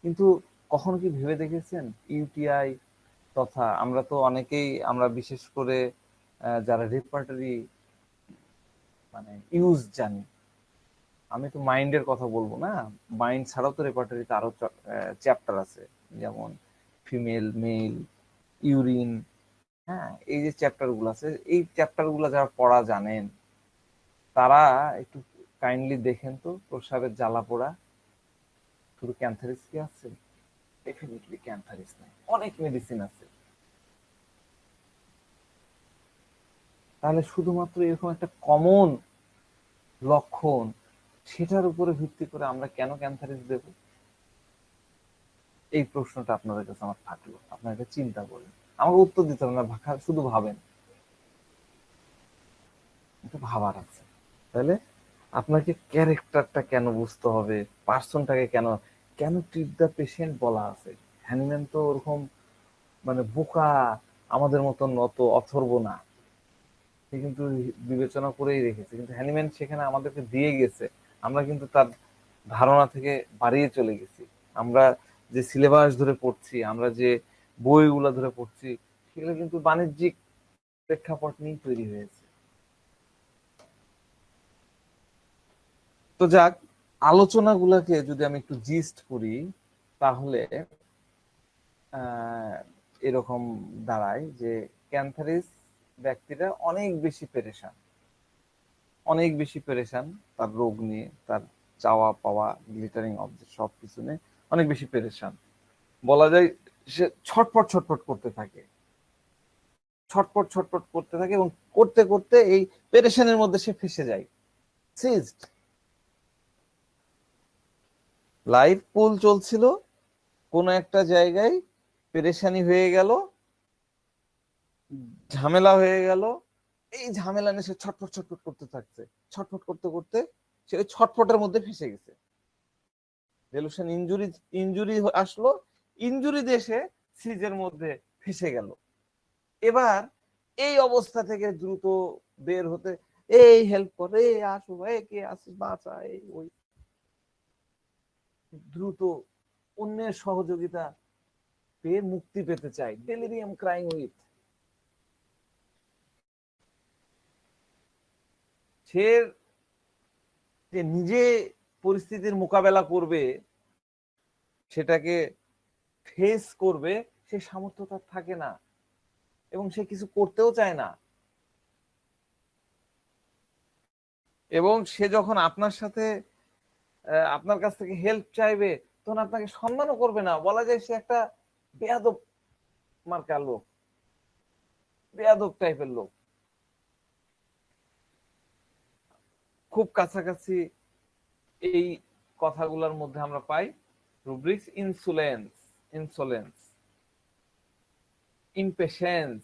A: কিন্তু কখনো কি ভেবে দেখেছেন ইউটিআই তথা, আমরা তো অনেকেই, আমরা বিশেষ করে যারা রেপার্টারি মানে ইউজ জানি, আমি তো মাইন্ডের কথা বলবো না, মাইন্ড ছাড়াও তো রেপার্টারিতে আরো চ্যাপ্টার আছে, যেমন ফিমেল, মেল, ইউরিন, হ্যাঁ, এই যে চ্যাপ্টার গুলো আছে, এই চ্যাপ্টার গুলো যারা পড়া জানেন, তারা একটু কাইন্ডলি দেখেন তো প্রস্রাবের জ্বালা পোড়া শুধু ক্যান্সারিস কি আছে? ডেফিনেটলি ক্যান্সারিস নাই, অনেক মেডিসিন আছে। তাহলে শুধুমাত্র এরকম একটা কমন লক্ষণ, সেটার উপরে ভিত্তি করে আমরা কেন ক্যান্সারিস দেব? এই প্রশ্নটা আপনাদের কাছে আমার থাকলো, আপনারা এটা চিন্তা করেন। আমাকে উত্তর দিতে হবে না, শুধু ভাবেন, একটু ভাবার আছে। তাহলে আপনাকে ক্যারেক্টারটা কেন বুঝতে হবে, পার্সনটাকে কেন, কেন ট্রিট দ্য পেশেন্ট বলা আছে? হ্যানিম্যান তো ওরকম মানে বোকা, আমাদের মতন অত অথর্ব না, সে কিন্তু বিবেচনা করেই রেখেছে, কিন্তু হ্যানিম্যান সেখানে আমাদেরকে দিয়ে গেছে, আমরা কিন্তু তার ধারণা থেকে বাড়িয়ে চলে গেছি। আমরা যে সিলেবাস ধরে পড়ছি, আমরা যে বইগুলা ধরে পড়ছি, সেগুলো কিন্তু বাণিজ্যিক প্রেক্ষাপট নিয়ে তৈরি হয়েছে। তো যাক, আলোচনাগুলোকে যদি আমি একটু জিস্ট করি, তাহলে আহ, এরকম দাঁড়ায় যে ক্যান্সারিস ব্যক্তিরা অনেক বেশি পেরেশান, অনেক বেশি পেরেশান তার রোগ নিয়ে, তার চাওয়া পাওয়া, গ্লিটারিং অবজেক্ট সবকিছু নিয়ে অনেক বেশি পেরেশান। বলা যায় সে ছটফট ছটফট করতে থাকে, ছটফট ছটফট করতে থাকে, এবং করতে করতে এই পেরেশানের মধ্যে সে ফেসে যায়, সিজড। লাইফ পুল চলছিল, কোনো একটা জায়গায় পেরেশানি হয়ে গেল, ঝামেলা হয়ে গেল, এই ঝামেলা নিয়ে সে ছটফট ছটফট করতে থাকছে, ছটফট করতে করতে সে ওই ছটফটের মধ্যে ফেসে গেছে। রেলুশন ইনজুরি, ইনজুরি আসলো, ইনজুরি দেশে সিরিজের মধ্যে ফেসে গেল। এবার এই অবস্থা থেকে দ্রুত বের হতে, এই হেল্প করে, আসো ভাই, কে আসিস, বাঁচা, এই ওই, দ্রুত অন্যের সহযোগিতা পেয়ে মুক্তি পেতে চাই। ডেলিরিয়াম ক্রাইং উইথ, সে যে নিজে পরিস্থিতির মোকাবেলা করবে, সেটাকে ফেস করবে, সে সামর্থ্য তার থাকে না এবং সে কিছু করতেও চায় না। এবং সে যখন আপনার সাথে আপনার কাছ থেকে হেল্প চাইবে, তখন আপনাকে সম্মানও করবে না, বলা যায় সে একটা বেয়াদব মার্কা লোক, বেয়াদব টাইপের লোক। খুব কাছাকাছি এই কথাগুলোর মধ্যে আমরা পাই রুব্রিক্স: ইনসুলেন্স, ইনসোলেন্স, ইমপেশেন্স,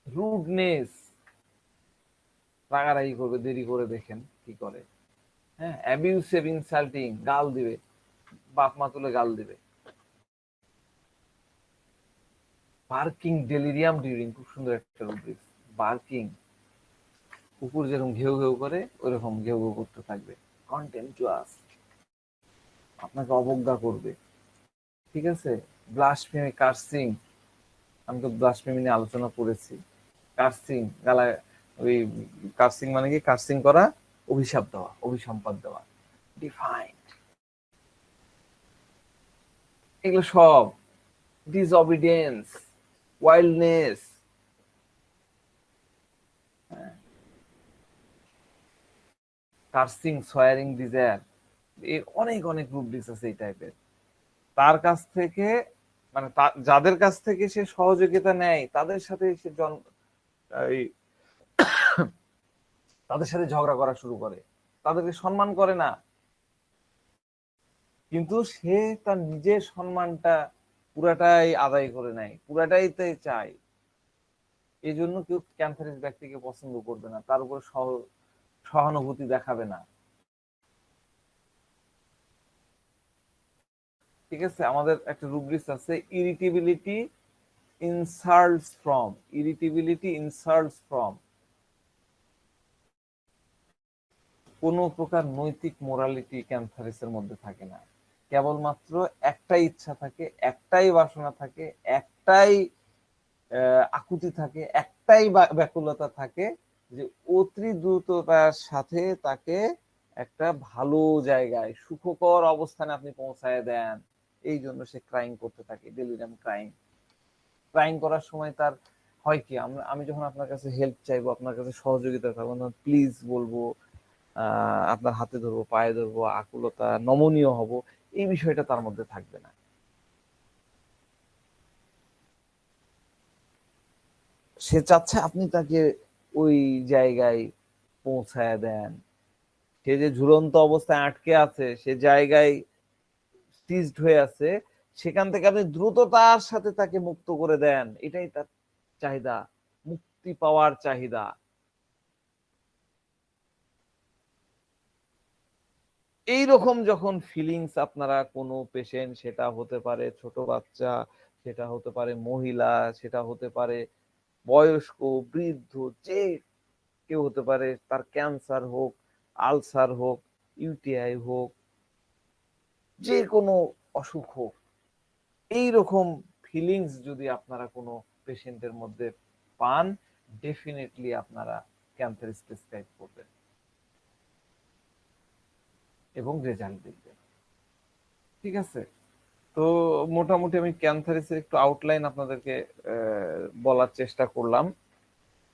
A: রুডনেস, রাগারাগি করবে, দেরি করে দেখেন কি করে, হ্যাঁ, অ্যাবিউসিভ, ইনসাল্টিং, গাল দিবে, বাপ মা তুলে গাল দিবে। বার্কিং ডেলিরিয়াম ডিউরিং, খুব সুন্দর একটা রুব্রিক্স। বার্কিং, কুকুর যেরকম ঘেউ ঘেউ করে ওইরকম ঘেউ ঘেউ করতে থাকবে। কন্টেম্পচুয়াস, আপনাকে অবজ্ঞা করবে, ঠিক আছে। ব্লাসফেমি, কার্সিং, আমি তো ব্লাসফেমি নিয়ে আলোচনা করেছি। কার্সিং, গালায়, ওই কার্সিং মানে কি, কার্সিং করা, অভিশাপ দেওয়া, অভিসম্পাদ দেওয়া, ডিফাইন, এগুলো সব। Disobedience, wildness, cursing, soaring, desire, এর অনেক অনেক রুব্রিক্স আছে এই টাইপের। তার কাছ থেকে, মানে যাদের কাছ থেকে সে সহযোগিতা নেয় তাদের সাথে সে এই তাদের সাথে ঝগড়া করা শুরু করে, তাদেরকে সম্মান করে না, কিন্তু সে তার নিজের সম্মানটা পুরাটাই আদায় করে নেয়, পুরাটাই তাই চায়। এই জন্য কেউ ক্যান্সারের ব্যক্তিকে পছন্দ করবে না, তার উপর সহানুভূতি দেখাবে না, ঠিক আছে। আমাদের একটা রুব্রিক্স আছে: irritability insults from, irritability insults from, কোনো প্রকার নৈতিক মোরালিটি ক্যান্সারিসের মধ্যে থাকে না। কেবলমাত্র একটাই ইচ্ছা থাকে, একটাই বাসনা থাকে, একটাই আকুতি থাকে, একটাই ব্যাকুলতা থাকে, যে অতি দ্রুততার সাথে তাকে একটা ভালো জায়গায়, সুখকর অবস্থানে আপনি পৌঁছায় দেন। এই জন্য সে ক্রাইং করতে থাকে, ডেলিরিয়াম ক্রাইং। ক্রাইং করার সময় তার হয় কি, আমি যখন আপনার কাছে হেল্প চাইবো, আপনার কাছে সহযোগিতা চাইবো, প্লিজ বলবো, আপনার হাতে ধরবো, পায়ে ধরবো, আকুলতা, নমনীয় হব, এই বিষয়টা তার মধ্যে থাকবে না। সে চাচ্ছে আপনি তাকে ওই জায়গায় পৌঁছায় দেন। সে যে ঝুলন্ত অবস্থায় আটকে আছে, সে জায়গায় সিজড হয়ে আছে, সেখান থেকে আপনি দ্রুততার সাথে তাকে মুক্ত করে দেন, এটাই তার চাহিদা, মুক্তি পাওয়ার চাহিদা। এইরকম যখন ফিলিংস আপনারা কোনো পেশেন্ট, সেটা হতে পারে ছোট বাচ্চা, সেটা হতে পারে মহিলা, সেটা হতে পারে বয়স্ক, বৃদ্ধ, যে কেউ হতে পারে, তার ক্যান্সার হোক, আলসার হোক, ইউটিআই হোক, যে কোনো অসুখ হোক, এইরকম ফিলিংস যদি আপনারা কোনো পেশেন্টের মধ্যে পান, ডেফিনেটলি আপনারা ক্যান্সার প্রেসক্রাইব করবেন এবং রেজাল্ট দেখবেন, ঠিক আছে। তো মোটামুটি আমি ক্যান্সারিসের একটু আউটলাইন আপনাদেরকে বলার চেষ্টা করলাম।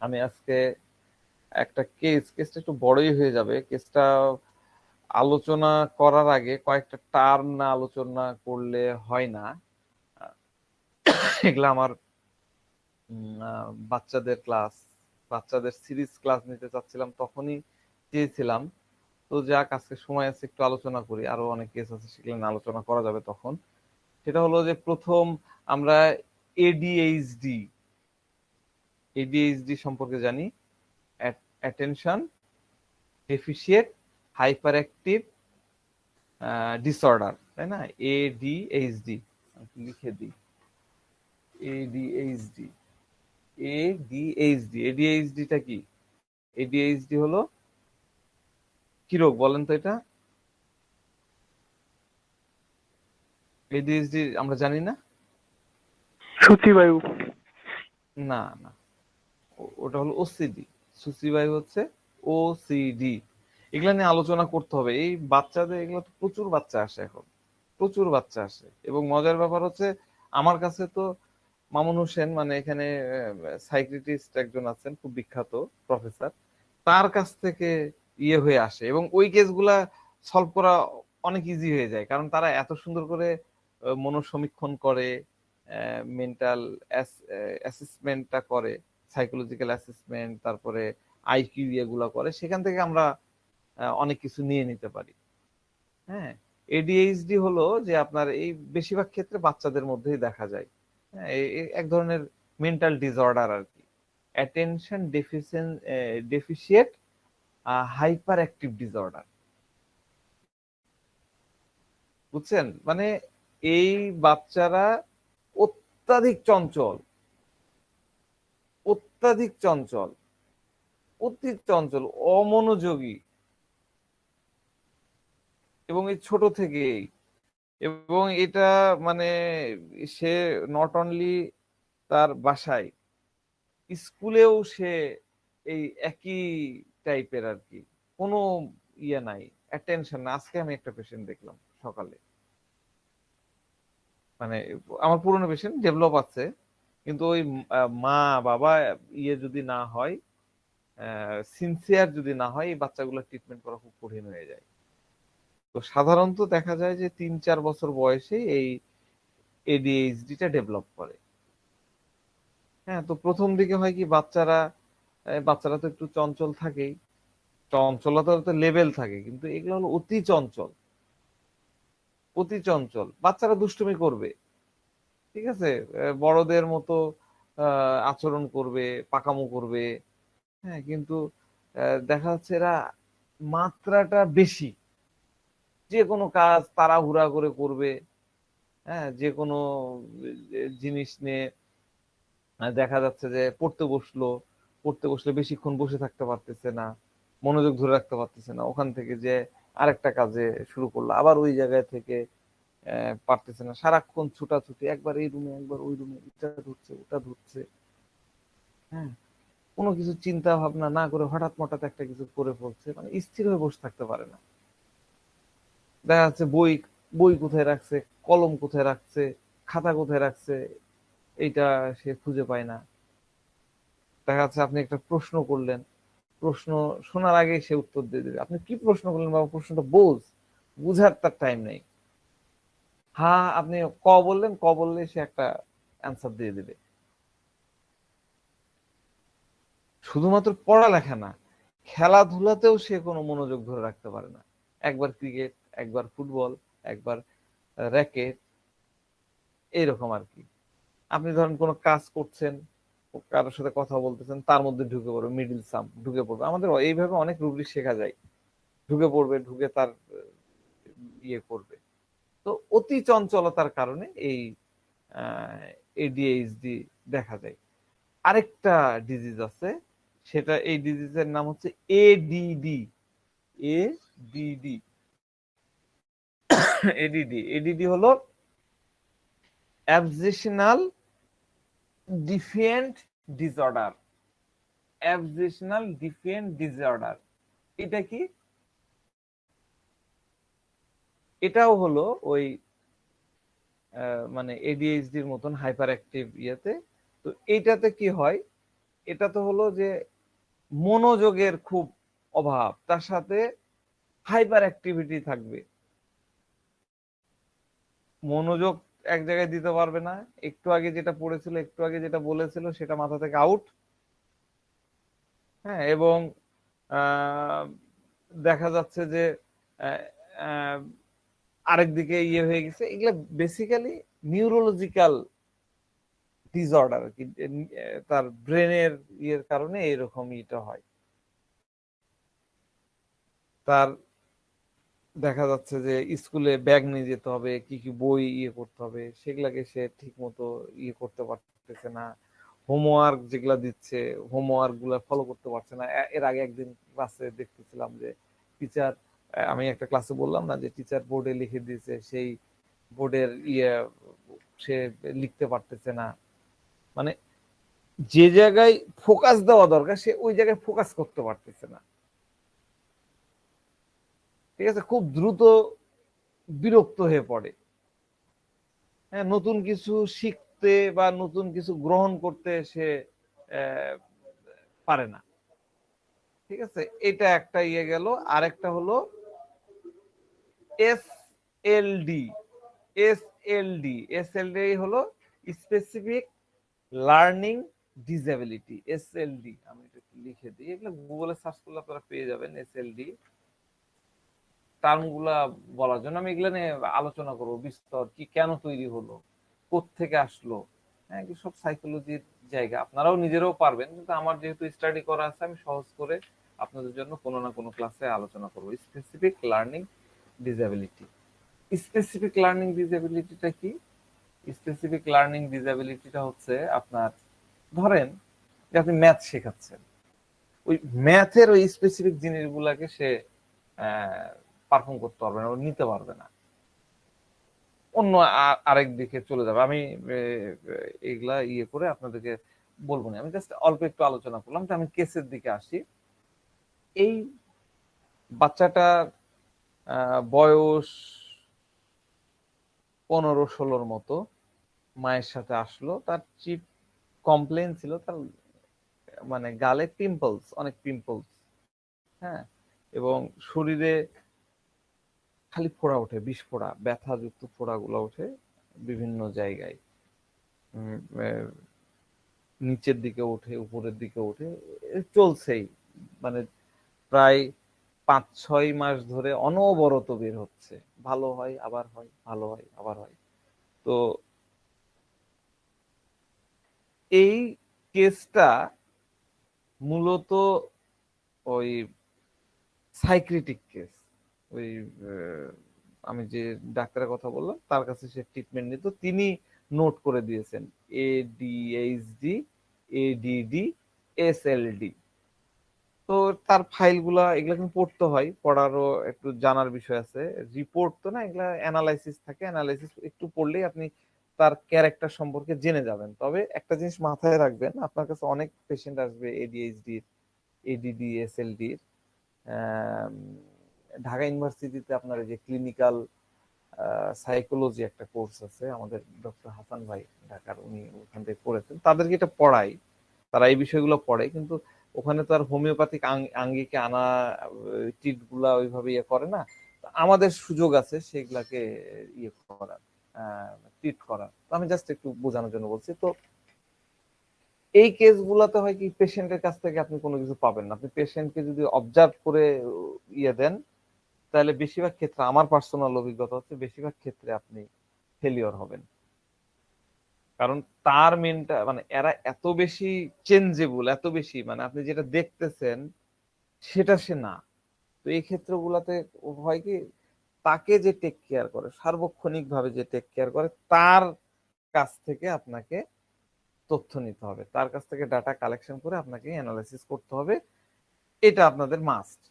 A: আমি আজকে একটা কেসটা একটু বড়ই হয়ে যাবে, কেসটা আলোচনা করার আগে কয়েকটা টার্ম না আলোচনা করলে হয় না। এগুলা আমার বাচ্চাদের ক্লাস, বাচ্চাদের সিরিজ ক্লাস নিতে চাচ্ছিলাম, তখনই চেয়েছিলাম। তো যাক, আজকে সময় আছে, একটু আলোচনা করি, আরো অনেক কেস আছে, সেগুলো নিয়ে আলোচনা করা যাবে তখন। সেটা হলো যে, প্রথম আমরা এডিএইচডি, এডিএইচডি সম্পর্কে জানি: অ্যাটেনশন ডেফিসিয়েট হাইপার অ্যাক্টিভ ডিসঅর্ডার, তাই না? ADHD লিখে দিই, ADHD। ADHD টা কি? ADHD হলো কি রোগ বলেন তো এটা? ADHD আমরা জানি না।
B: সূচিবায়ু।
A: না না, ওটা হলো OCD। সুসিবাই হচ্ছে OCD। এগুলা নিয়ে আলোচনা করতে হবে। এই বাচ্চাদের, এগুলো তো প্রচুর বাচ্চা আসে এখন, প্রচুর বাচ্চা আসে। এবং মজার ব্যাপার হচ্ছে, আমার কাছে তো মামুন হোসেন, মানে এখানে সাইকিয়াট্রিস্ট একজন আছেন খুব বিখ্যাত প্রফেসর, তার কাছ থেকে ইয়ে হয়ে আসে, এবং ওই কেসগুলা সলভ করা অনেক ইজি হয়ে যায়, কারণ তারা এত সুন্দর করে মনোসমীক্ষণ করে, মেন্টাল অ্যাসেসমেন্টটা করে, সাইকোলজিক্যাল অ্যাসেসমেন্ট, তারপরে আইকিউ এগুলা করে, সেখান থেকে আমরা অনেক কিছু নিয়ে নিতে পারি। হ্যাঁ, ADHD হলো যে আপনার এই বেশিরভাগ ক্ষেত্রে বাচ্চাদের মধ্যেই দেখা যায়। হ্যাঁ, এক ধরনের মেন্টাল ডিসঅর্ডার আর কি, অ্যাটেনশন ডেফিসিয়েট হাইপার অ্যাক্টিভ ডিসঅর্ডার। বুঝছেন? মানে এই বাচ্চারা অত্যাধিক চঞ্চল, অত্যাধিক চঞ্চল, অতি চঞ্চল, অমনোযোগী, এবং এই ছোট থেকেই। এবং এটা মানে সে নট অনলি তার বাসায়, স্কুলেও সে এই একই টাইপের আর কি, কোনো ইয়ে নাই, অ্যাটেনশন না। আজকে আমি একটা পেশেন্ট দেখলাম সকালে, মানে আমার পুরনো পেশেন্ট, ডেভেলপ আছে, কিন্তু ওই মা বাবা ইয়ে যদি না হয়, সিনসিয়ার যদি না হয়, এই বাচ্চাগুলোর ট্রিটমেন্ট করা খুব কঠিন হয়ে যায়। তো সাধারণত দেখা যায় যে 3-4 বছর বয়সে এই ADHD-টা ডেভেলপ করে। হ্যাঁ, তো প্রথম দিকে হয় কি, বাচ্চারা তো একটু চঞ্চল থাকেই, চঞ্চলতার তো লেভেল থাকে, কিন্তু এগুলো হলো অতি চঞ্চল, অতি চঞ্চল। বাচ্চারা দুষ্টুমি করবে, ঠিক আছে, বড়দের মতো আচরণ করবে, পাকামো করবে। হ্যাঁ, কিন্তু দেখা যাচ্ছে এরা মাত্রাটা বেশি, যে কোনো কাজ তাড়াহুড়া করে করবে। হ্যাঁ, যে কোনো জিনিস নিয়ে দেখা যাচ্ছে যে পড়তে বসলে বেশিক্ষণ বসে থাকতে পারতেছে না, মনোযোগ ধরে রাখতে পারতেছে না, ওখান থেকে যে আরেকটা কাজে শুরু করলো, আবার ওই জায়গায় থেকে পারতেছে না, সারাক্ষণ ছুটাছুটি, একবার এই রুমে একবার ওই রুমে, এটা ধরছে ওটা ধরছে। হ্যাঁ, কোনো কিছু চিন্তা ভাবনা না করে হঠাৎ মঠাৎ একটা কিছু করে ফেলছে, মানে স্থির হয়ে বসে থাকতে পারে না। দেখা যাচ্ছে বই বই কোথায় রাখছে, কলম কোথায় রাখছে, খাতা কোথায় রাখছে, এইটা সে খুঁজে পায় না। দেখা যাচ্ছে আপনি একটা প্রশ্ন করলেন, প্রশ্ন শোনার আগে সে উত্তর দিয়ে দেবে। আপনি কি প্রশ্ন করলেন বাবা, প্রশ্নটা বুঝার তার টাইম নেই। হ্যাঁ, আপনি বললেন, বললে সে একটা অ্যান্সার দিয়ে দেবে। শুধুমাত্র পড়ালেখা না, খেলাধুলাতেও সে কোনো মনোযোগ ধরে রাখতে পারে না। একবার ক্রিকেট, একবার ফুটবল, একবার র্যাকেট, এইরকম আর কি। আপনি ধরেন কোনো কাজ করছেন, কারোর সাথে কথা বলতেছেন, তার মধ্যে ঢুকে পড়বে, মিডিল সাম ঢুকে পড়বে। আমাদের এইভাবে অনেক রুব্রিক শেখা যায়। ঢুকে পড়বে, ঢুকে তার ইয়ে করবে। তো অতি চঞ্চলতার কারণে এই ADHD দেখা যায়। আরেকটা ডিজিজ আছে, সেটা, এই ডিজিজের নাম হচ্ছে ADD। এডিডি, এডিডি হলো অ্যাবজেশনাল ডিফিয়েন্ট ডিসঅর্ডার। অ্যাবজেশনাল ডিফিয়েন্ট ডিসঅর্ডার, এটা কি? এটাও হলো ওই মানে ADHD-র মতন হাইপার অ্যাক্টিভ ইয়েতে। তো এইটাতে কি হয়, এটা তো হলো যে মনোযোগের খুব অভাব, তার সাথে হাইপার অ্যাক্টিভিটি থাকবে, মনোযোগ এক জায়গায় দিতে পারবে না, একটু আগে যেটা পড়েছিল, একটু আগে যেটা বলেছিল সেটা মাথা থেকে আউট। হ্যাঁ, এবং আহ, দেখা যাচ্ছে যে আহ, আহ, আরেকদিকে ইয়ে হয়ে গেছে। এগুলা বেসিক্যালি নিউরোলজিক্যাল ডিসঅর্ডার আর কি, তার ব্রেনের ইয়ের কারণে এরকম ইটা হয়। তার দেখা যাচ্ছে যে স্কুলে ব্যাগ নিয়ে যেতে হবে, কি কি বই ইয়ে করতে হবে, সেগুলাকে সে ঠিক মতো ইয়ে করতে পারতেছে না। হোমওয়ার্ক যেগুলা দিচ্ছে, হোমওয়ার্ক গুলা ফলো করতে পারছে না। এর আগে একদিন ক্লাসে দেখতেছিলাম যে টিচার, আমি একটা ক্লাসে বললাম না যে টিচার বোর্ডে লিখে দিয়েছে, সেই বোর্ডের ইয়ে সে লিখতে পারতেছে না। মানে যে জায়গায় ফোকাস দেওয়া দরকার সে ওই জায়গায় ফোকাস করতে পারতেছে না। ঠিক আছে, খুব দ্রুত বিরক্ত হয়ে পড়ে। হ্যাঁ, নতুন কিছু শিখতে বা নতুন কিছু গ্রহণ করতে সে পারে না। ঠিক আছে, এটা একটা ইয়ে গেল। আরেকটা হলো S L D. S L D হলো specific learning disability. S L D আমি এটা একটু লিখে দিই, এগুলো গুগলে সার্চ করলে আপনারা পেয়ে যাবেন। এস এল ডি টার্ম গুলা বলার জন্য আমি এগুলো নিয়ে আলোচনা করবো বিস্তর, কি কেন তৈরি হলো, কোত্থেকে আসলো। হ্যাঁ, এগুলো সব সাইকোলজির জায়গা, আপনারাও নিজেরাও পারবেন, কিন্তু আমার যেহেতু স্টাডি করা আছে আমি সহজ করে আপনাদের জন্য কোনো না কোনো ক্লাসে আলোচনা করবো। Specific learning disability. Specific learning ডিসএবিলিটিটা কি? স্পেসিফিক লার্নিং ডিসএবিলিটিটা হচ্ছে আপনার, ধরেন যে আপনি ম্যাথ শেখাচ্ছেন, ওই ম্যাথের ওই স্পেসিফিক জিনিসগুলাকে সে পারফর্ম করতে পারবে না, ও নিতে পারবে না, অন্য আরেক দিকে চলে যাবে। আমি এগুলা ইয়ে করে আপনাদেরকে বলবো না, আমি জাস্ট অল্প একটু আলোচনা করলাম। তো আমি কেসের দিকে আসি। এই বাচ্চাটার বয়স 15-16 মতো, মায়ের সাথে আসলো। তার চিফ কমপ্লেন ছিল তার মানে গালে পিম্পলস, অনেক পিম্পলস। হ্যাঁ, এবং শরীরে খালি ফোড়া ওঠে, বিষ ফোড়া, ব্যথাযুক্ত ফোড়া গুলো ওঠে বিভিন্ন জায়গায়। উম, আহ, নিচের দিকে ওঠে, উপরের দিকে ওঠে, চলছেই। মানে প্রায় 5-6 মাস ধরে অনবরত বের হচ্ছে, ভালো হয় আবার হয়, ভালো হয় আবার হয়। তো এই কেসটা মূলত ওই সাইক্রিটিক কেস। ওই আহ, আমি যে ডাক্তারের কথা বললাম তার কাছে সে ট্রিটমেন্ট নিত, তিনি নোট করে দিয়েছেন এডিএইচডি, এডিডি, এসএলডি। তো তার ফাইলগুলা এগুলা কিন্তু পড়তে হয়, পড়ারও একটু জানার বিষয় আছে। রিপোর্ট তো না, এগুলা অ্যানালাইসিস থাকে, অ্যানালাইসিস একটু পড়লেই আপনি তার ক্যারেক্টার সম্পর্কে জেনে যাবেন। তবে একটা জিনিস মাথায় রাখবেন, আপনার কাছে অনেক পেশেন্ট আসবে এডিএইচডি, এডিডি, এসএলডি। ঢাকা ইউনিভার্সিটিতে আপনার এই যে ক্লিনিক্যাল সাইকোলজি একটা কোর্স আছে, আমাদের ডক্টর হাসান ভাই ঢাকার, উনি ওখান থেকে করেছেন, তাদেরকে এটা পড়াই, তারা এই বিষয়গুলো পড়ে। কিন্তু ওখানে তো আর হোমিওপ্যাথিক আঙ্গিকে আনা ট্রিট গুলা ওইভাবে ইয়ে করে না। আমাদের সুযোগ আছে সেগুলাকে ইয়ে করার, ট্রিট করার। তো আমি জাস্ট একটু বোঝানোর জন্য বলছি। তো এই কেস গুলাতে হয় কি, পেশেন্টের কাছ থেকে আপনি কোনো কিছু পাবেন না। আপনি পেশেন্টকে যদি অবজার্ভ করে ইয়ে দেন, তাহলে বেশিরভাগ ক্ষেত্রে, আমার পার্সোনাল অভিজ্ঞতা হচ্ছে, বেশিরভাগ ক্ষেত্রে আপনি ফেলিওর হবেন। কারণ তার মেনটা মানে এরা এত বেশি চেঞ্জেবল, এত বেশি, মানে আপনি যেটা দেখতেছেন সেটা সে না। তো এই ক্ষেত্রগুলোতে হয় কি, তাকে যে টেক কেয়ার করে, সার্বক্ষণিক ভাবে যে টেক কেয়ার করে, তার কাছ থেকে আপনাকে তথ্য নিতে হবে, তার কাছ থেকে ডাটা কালেকশন করে আপনাকে অ্যানালাইসিস করতে হবে। এটা আপনাদের মাস্ট।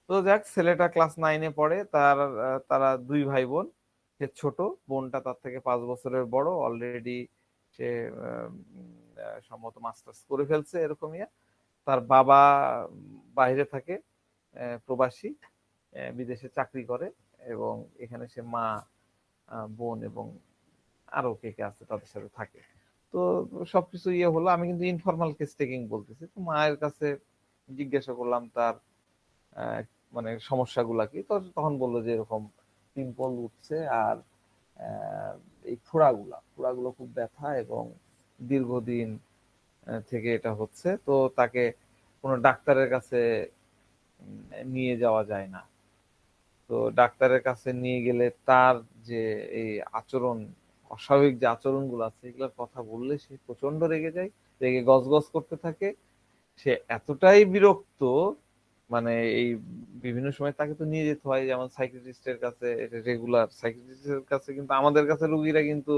A: তো যাক, ছেলেটা ক্লাস 9-এ পড়ে, তারা দুই ভাই বোন। সে ছোট, বোনটা তার থেকে 5 বছরের বড়, অলরেডি সে সম্ভবত মাস্টার্স করে ফেলছে এরকমই। তার বাবা বাইরে থাকে, প্রবাসী, বিদেশে চাকরি করে, এবং এখানে সে মা, বোন এবং আরো কে কে আছে তাদের সাথে থাকে। তো সবকিছু ইয়ে হলো, আমি কিন্তু ইনফর্মাল কেস টেকিং বলতেছি। তো মায়ের কাছে জিজ্ঞাসা করলাম তার আহ, মানে সমস্যাগুলা কি। তো তখন বললো যে এরকম পিম্পল উঠছে, আর আহ, এই ফোড়াগুলো খুব ব্যথা, এবং দীর্ঘদিন থেকে এটা হচ্ছে। তো তাকে কোনো ডাক্তারের কাছে নিয়ে যাওয়া যায় না। তো ডাক্তারের কাছে নিয়ে গেলে তার যে এই আচরণ, অস্বাভাবিক যে আচরণ গুলো আছে, এগুলোর কথা বললে সে প্রচন্ড রেগে যায়, রেগে গজগজ করতে থাকে। সে এতটাই বিরক্ত, মানে এই বিভিন্ন সময় তাকে তো নিয়ে যেতে হয়, যেমন সাইকিয়াট্রিস্টের কাছে, রেগুলার সাইকিয়াট্রিস্টের কাছে। কিন্তু আমাদের কাছে রুগীরা কিন্তু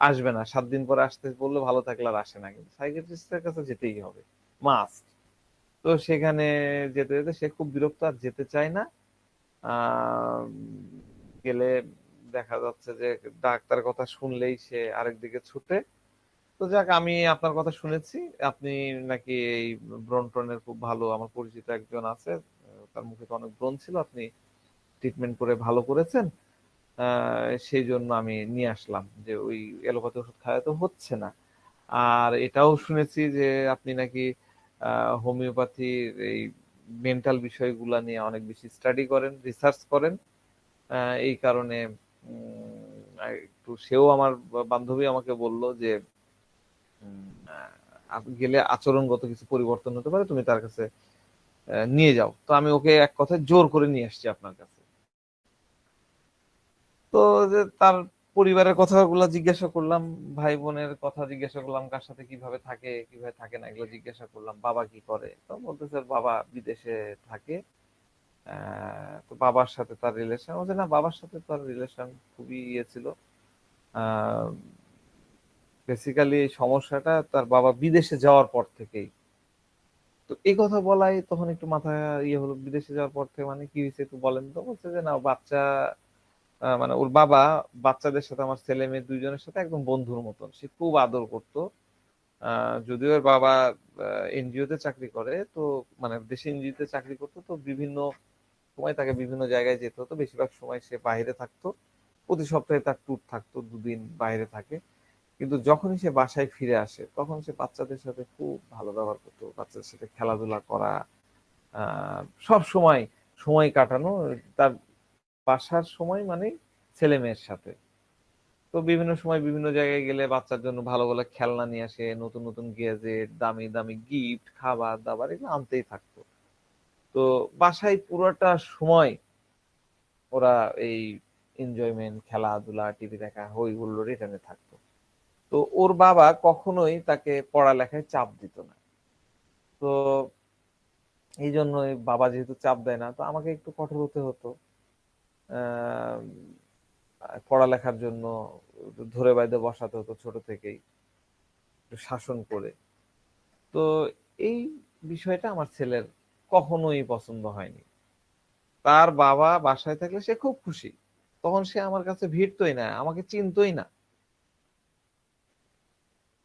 A: আসবে না, 7 দিন পরে আসতে বললে ভালো থাকলে আর আসে না, কিন্তু সাইকিয়াট্রিস্টের কাছে যেতেই হবে, মাস্ট। তো সেখানে যেতে যেতে সে খুব বিরক্ত, আর যেতে চায় না। আহ গেলে দেখা যাচ্ছে যে ডাক্তার কথা শুনলেই সে আরেকদিকে ছুটে। তো যাক, আমি আপনার কথা শুনেছি, আপনি নাকি এই ব্রণ ট্রনের খুব ভালো, আমার পরিচিত একজন আছে, তার মুখে তো অনেক ব্রণ ছিল, আপনি ট্রিটমেন্ট করে ভালো করেছেন। সেই জন্য আমি নিয়ে আসলাম যে ওই এলোপাথি ওষুধ খাওয়া তো হচ্ছে না। আর এটাও শুনেছি যে আপনি নাকি হোমিওপ্যাথির এই মেন্টাল বিষয়গুলা নিয়ে অনেক বেশি স্টাডি করেন, রিসার্চ করেন। এই কারণে একটু সেও, আমার বান্ধবী আমাকে বলল যে গেলে আচরণগত কিছু পরিবর্তন হতে পারে, তুমি তার কাছে নিয়ে যাও। তো আমি ওকে এক কথায় জোর করে নিয়ে আসছি আপনার কাছে। তো যে তার পরিবারের কথাগুলো জিজ্ঞাসা করলাম, ভাই বোনের কথা জিজ্ঞাসা করলাম, কার সাথে কিভাবে থাকে কিভাবে থাকে না এগুলো জিজ্ঞাসা করলাম, বাবা কি করে। তো বলতেছে বাবা বিদেশে থাকে। তো বাবার সাথে তার রিলেশন বলছে, না বাবার সাথে তার রিলেশন খুবই ইয়ে ছিল। বেসিক্যালি এই সমস্যাটা তার বাবা বিদেশে যাওয়ার পর থেকেই। তো এই কথা বলাই তখন একটু মাথা ইয়ে হলো, বিদেশে যাওয়ার পর থেকে মানে কি হয়েছে একটু বলেন। তো বলছে যে না বাচ্চা, মানে ওর বাবা বাচ্চাদের সাথে, আমার ছেলে মেয়ে দুইজনের সাথে একদম বন্ধুর মতন, সে খুব আদর করতো। যদিও ওর বাবা এনজিও তে চাকরি করে, তো মানে দেশে এনজিও তে চাকরি করতো, তো বিভিন্ন সময় তাকে বিভিন্ন জায়গায় যেতে হতো, বেশিরভাগ সময় সে বাইরে থাকতো। প্রতি সপ্তাহে তার ট্যুর থাকতো, 2 দিন বাইরে থাকে। কিন্তু যখনই সে বাসায় ফিরে আসে তখন সে বাচ্চাদের সাথে খুব ভালো ব্যবহার করতো, বাচ্চাদের সাথে খেলাধুলা করা, সব সময় সময় কাটানো, তার বাসার সময় মানে ছেলে মেয়ের সাথে। তো বিভিন্ন সময় বিভিন্ন জায়গায় গেলে বাচ্চার জন্য ভালো ভালো খেলনা নিয়ে আসে, নতুন নতুন গ্যাজেট, দামি দামি গিফট, খাবার দাবার এগুলো আনতেই থাকতো। তো বাসায় পুরোটা সময় ওরা এই এনজয়মেন্ট, খেলাধুলা, টিভি দেখা, হই হুল্লোড় এটা নিয়ে থাকতো। তো ওর বাবা কখনোই তাকে পড়ালেখায় চাপ দিত না। তো এই জন্যই বাবা যেহেতু চাপ দেয় না, তো আমাকে একটু কঠোর হতে হতো আহ পড়ালেখার জন্য। ধরে বাইরে বসাতে হতো ছোট থেকেই, একটু শাসন করে। তো এই বিষয়টা আমার ছেলের কখনোই পছন্দ হয়নি। তার বাবা বাসায় থাকলে সে খুব খুশি, তখন সে আমার কাছে ভিড়তোই না, আমাকে চিনতোই না।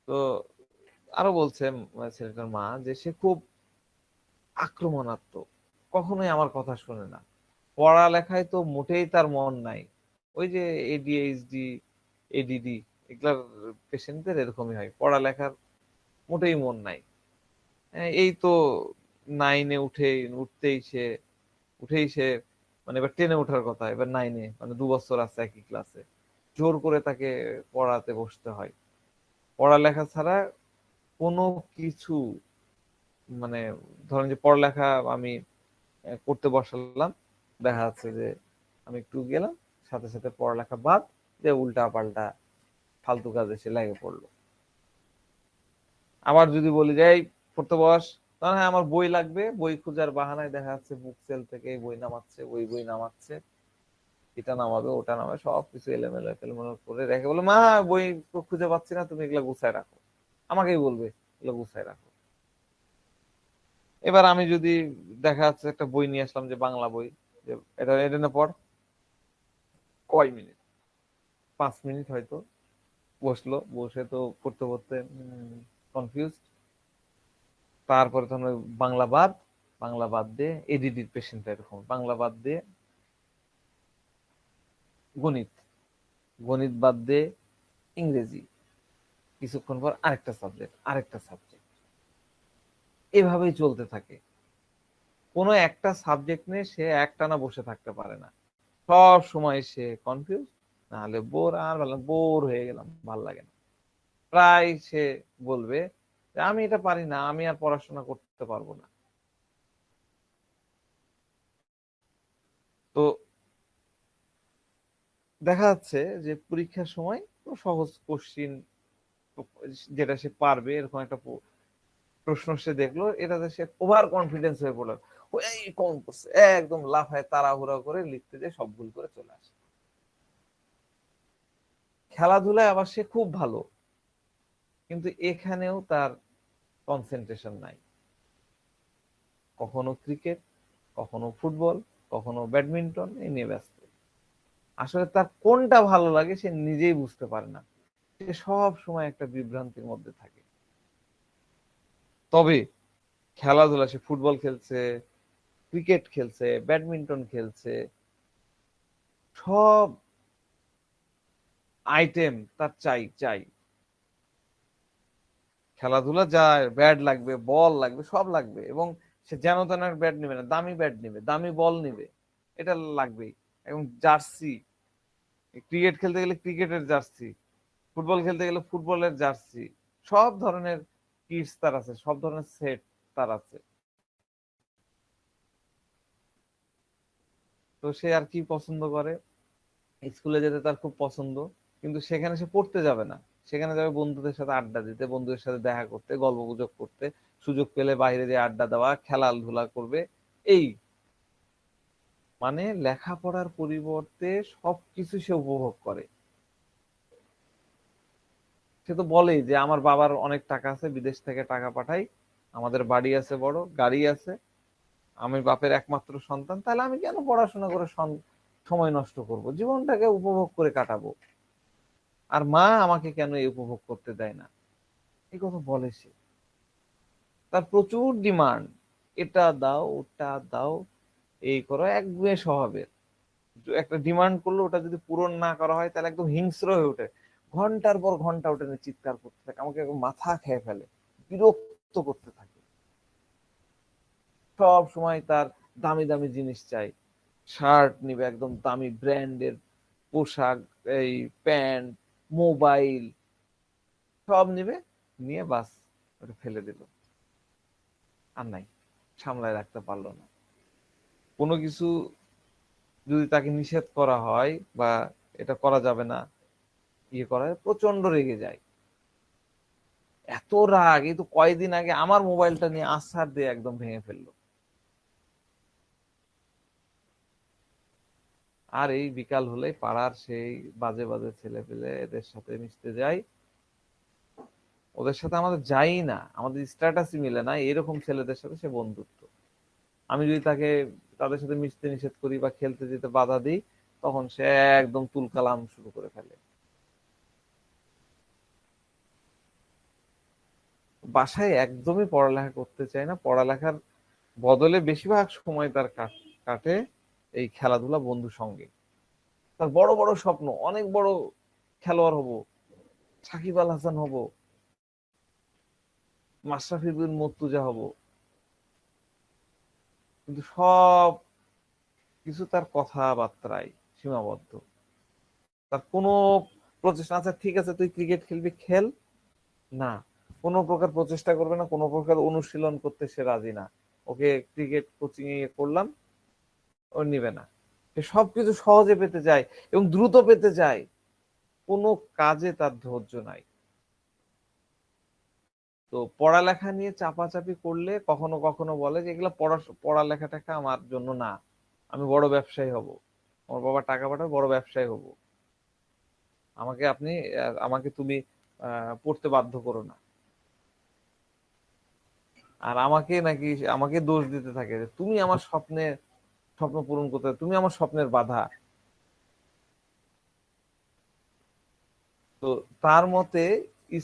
A: তো আরো বলছে ছেলেটার মা যে সে খুব আক্রমণাত্মক, কখনোই আমার কথা শোনে না, পড়ালেখায় তো মোটেই তার মন নাই। ওই যে এডিএইচডি, এডিডি এগুলার পেশেন্টদের এরকমই হয়, পড়ালেখার মোটেই মন নাই। এই তো 9-এ উঠেই সে মানে এবার 10-এ ওঠার কথা, এবার 9-এ, মানে 2 বছর আছে একই ক্লাসে, জোর করে তাকে পড়াতে বসতে হয়। পড়ালেখা ছাড়া কোনো কিছু, মানে ধরেন যে পড়ালেখা আমি করতে বসালাম, দেখা যাচ্ছে যে আমি একটু গেলাম, সাথে সাথে পড়ালেখা বাদ, যে উল্টা পাল্টা ফালতু কাজে সে লেগে পড়লো। আবার যদি বলি যে এই পড়তে বস, তাহলে হ্যাঁ আমার বই লাগবে, বই খোঁজার বাহানায় দেখা যাচ্ছে বুক সেল থেকে এই বই নামাচ্ছে, ওই বই নামাচ্ছে, এটা নামাবে ওটা নামাবে, সবকিছু এলোমেলো এলোমেলো করে রেখে বলে মা বই তো খুঁজে পাচ্ছি না, তুমি এগুলা গুছায় রাখো। আমাকেই বলবে এগুলো গুছায় রাখো। এবার আমি যদি দেখা যাচ্ছে একটা বই নিয়ে আসলাম, যে বাংলা বই, যে এটা এটা না পড়, কয় মিনিট, 5 মিনিট হয়তো বসলো, বসে তো পড়তে পড়তে কনফিউজ। তারপরে তখন ওই বাংলা বাদ দিয়ে এডিডির পেশেন্ট এরকম, বাংলা বাদ দিয়ে গণিত, গণিত বাদ দিয়ে ইংরেজি, কিছুক্ষণ পর আরেকটা সাবজেক্ট, এভাবেই চলতে থাকে। কোনো একটা সাবজেক্ট নিয়ে সে একটানা বসে থাকতে পারে না, সব সময় সে কনফিউজ, নাহলে বোর, আর ভালো বোর হয়ে গেলাম, ভাল লাগে না। প্রায় সে বলবে যে আমি এটা পারি না, আমি আর পড়াশোনা করতে পারবো না। তো দেখা যাচ্ছে যে পরীক্ষার সময় কোনো সহজ কোশ্চিন, যেটা সে পারবে এরকম একটা প্রশ্ন সে দেখলো, এটাতে সে ওভার কনফিডেন্স হয়ে পড়লো, এই কমন পড়ছে, একদম লাফায় তাড়াহুড়া করে লিখতে যে সব ভুল করে চলে আসে। খেলাধুলায় আবার সে খুব ভালো, কিন্তু এখানেও তার কনসেন্ট্রেশন নাই। কখনো ক্রিকেট, কখনো ফুটবল, কখনো ব্যাডমিন্টন, এই নিয়ে ব্যস্ত। আসলে তার কোনটা ভালো লাগে সে নিজেই বুঝতে পারে না, সে সব সময় একটা বিভ্রান্তির মধ্যে থাকে। তবে খেলাধুলা, সে ফুটবল খেলছে, ক্রিকেট খেলছে, ব্যাডমিন্টন খেলছে, সব আইটেম তার চাই চাই। খেলাধুলা যায়, ব্যাট লাগবে, বল লাগবে, সব লাগবে। এবং সে যেন তেন ব্যাট নেবে না, দামি ব্যাট নেবে, দামি বল নেবে, এটা লাগবেই। এবং জার্সি, ক্রিকেট খেলতে গেলে ক্রিকেটের জার্সি, ফুটবল খেলতে গেলে ফুটবলের জার্সি, সব ধরনের কিটস তার আছে, সব ধরনের সেট তার আছে। তো সে আর কি পছন্দ করে, স্কুলে যেতে তার খুব পছন্দ, কিন্তু সেখানে সে পড়তে যাবে না, সেখানে যাবে বন্ধুদের সাথে আড্ডা দিতে, বন্ধুদের সাথে দেখা করতে, গল্প গুজব করতে, সুযোগ পেলে বাইরে যে আড্ডা দেওয়া, খেলাধুলা করবে। এই মানে লেখাপড়ার পরিবর্তে সবকিছু সে উপভোগ করে। সে তো বলেই যে আমার বাবার অনেক টাকা আছে, বিদেশ থেকে টাকা পাঠাই, আমাদের বাড়ি আছে, বড় গাড়ি আছে, আমি বাপের একমাত্র সন্তান, তাহলে আমি কেন পড়াশোনা করে সময় নষ্ট করব, জীবনটাকে উপভোগ করে কাটাবো। আর মা আমাকে কেন এই উপভোগ করতে দেয় না, এই কথা বলে সে। তার প্রচুর ডিমান্ড, এটা দাও ওটা দাও, এই করো, একগুঁয়ে স্বভাবের। একটা ডিমান্ড করলো, ওটা যদি পূরণ না করা হয় তাহলে একদম হিংস্র হয়ে ওঠে, ঘন্টার পর ঘন্টা ওটা নিয়ে চিৎকার করতে থাকে, আমাকে একদম মাথা খেয়ে ফেলে, বিরক্ত করতে থাকে। সব সময় তার দামি দামি জিনিস চাই, শার্ট নিবে একদম দামি ব্র্যান্ডের, পোশাক, এই প্যান্ট, মোবাইল, সব নিবে, নিয়ে বাস ওটা ফেলে দিল, আর নাই, সামলায় রাখতে পারলো না। কোনো কিছু যদি তাকে নিষেধ করা হয় বা এটা করা যাবে না, ইয়ে করা হয়, প্রচন্ড রেগে যায়। এত রাগ, এই তো কয়দিন আগে আমার মোবাইলটা নিয়ে আছাড় দিয়ে একদম ভেঙে ফেললো। আর এই বিকাল হলে পাড়ার সেই বাজে বাজে ছেলে পেলে এদের সাথে মিশতে যাই, ওদের সাথে আমাদের যাই না, আমাদের স্ট্যাটাসই মিলে না, এরকম ছেলেদের সাথে সে বন্ধুত্ব। আমি যদি তাকে তাদের সাথে মিশতে নিষেধ করি বা খেলতে যেতে বাধা দিই, তখন সে একদম তুলকালাম শুরু করে ফেলে। বাসায় একদমই পড়ালেখা করতে চায় না, পড়ালেখার বদলে বেশিরভাগ সময় তার কাটে এই খেলাধুলা, বন্ধু সঙ্গে। তার বড় বড় স্বপ্ন, অনেক বড় খেলোয়াড় হব, সাকিব আল হাসান হব, মাশরাফি বিন মুর্তজা হব, কিন্তু সব কিছু তার কথাবার্তায় সীমাবদ্ধ। তার কোনো প্রচেষ্টা, আচ্ছা ঠিক আছে তুই ক্রিকেট খেলবি, খেল, না, কোনো প্রকার প্রচেষ্টা করবে না, কোনো প্রকার অনুশীলন করতে সে রাজি না। ওকে ক্রিকেট কোচিং এ করলাম, ও নিবে না। সে সবকিছু সহজে পেতে চায় এবং দ্রুত পেতে চায়, কোনো কাজে তার ধৈর্য নাই। তো পড়ালেখা নিয়ে চাপাচাপি করলে কখনো কখনো বলে যে এগুলা পড়ালেখা টাকা আমার জন্য না, আমি বড় ব্যবসায়ী হব, আমার বাবা টাকা পাঠাবে, বড় ব্যবসায়ী হব, আমাকে আপনি আমাকে তুমি পড়তে বাধ্য করো না। আর আমাকে নাকি, আমাকে দোষ দিতে থাকে যে তুমি আমার স্বপ্ন পূরণ করতে, তুমি আমার স্বপ্নের বাধা। তো তার মতে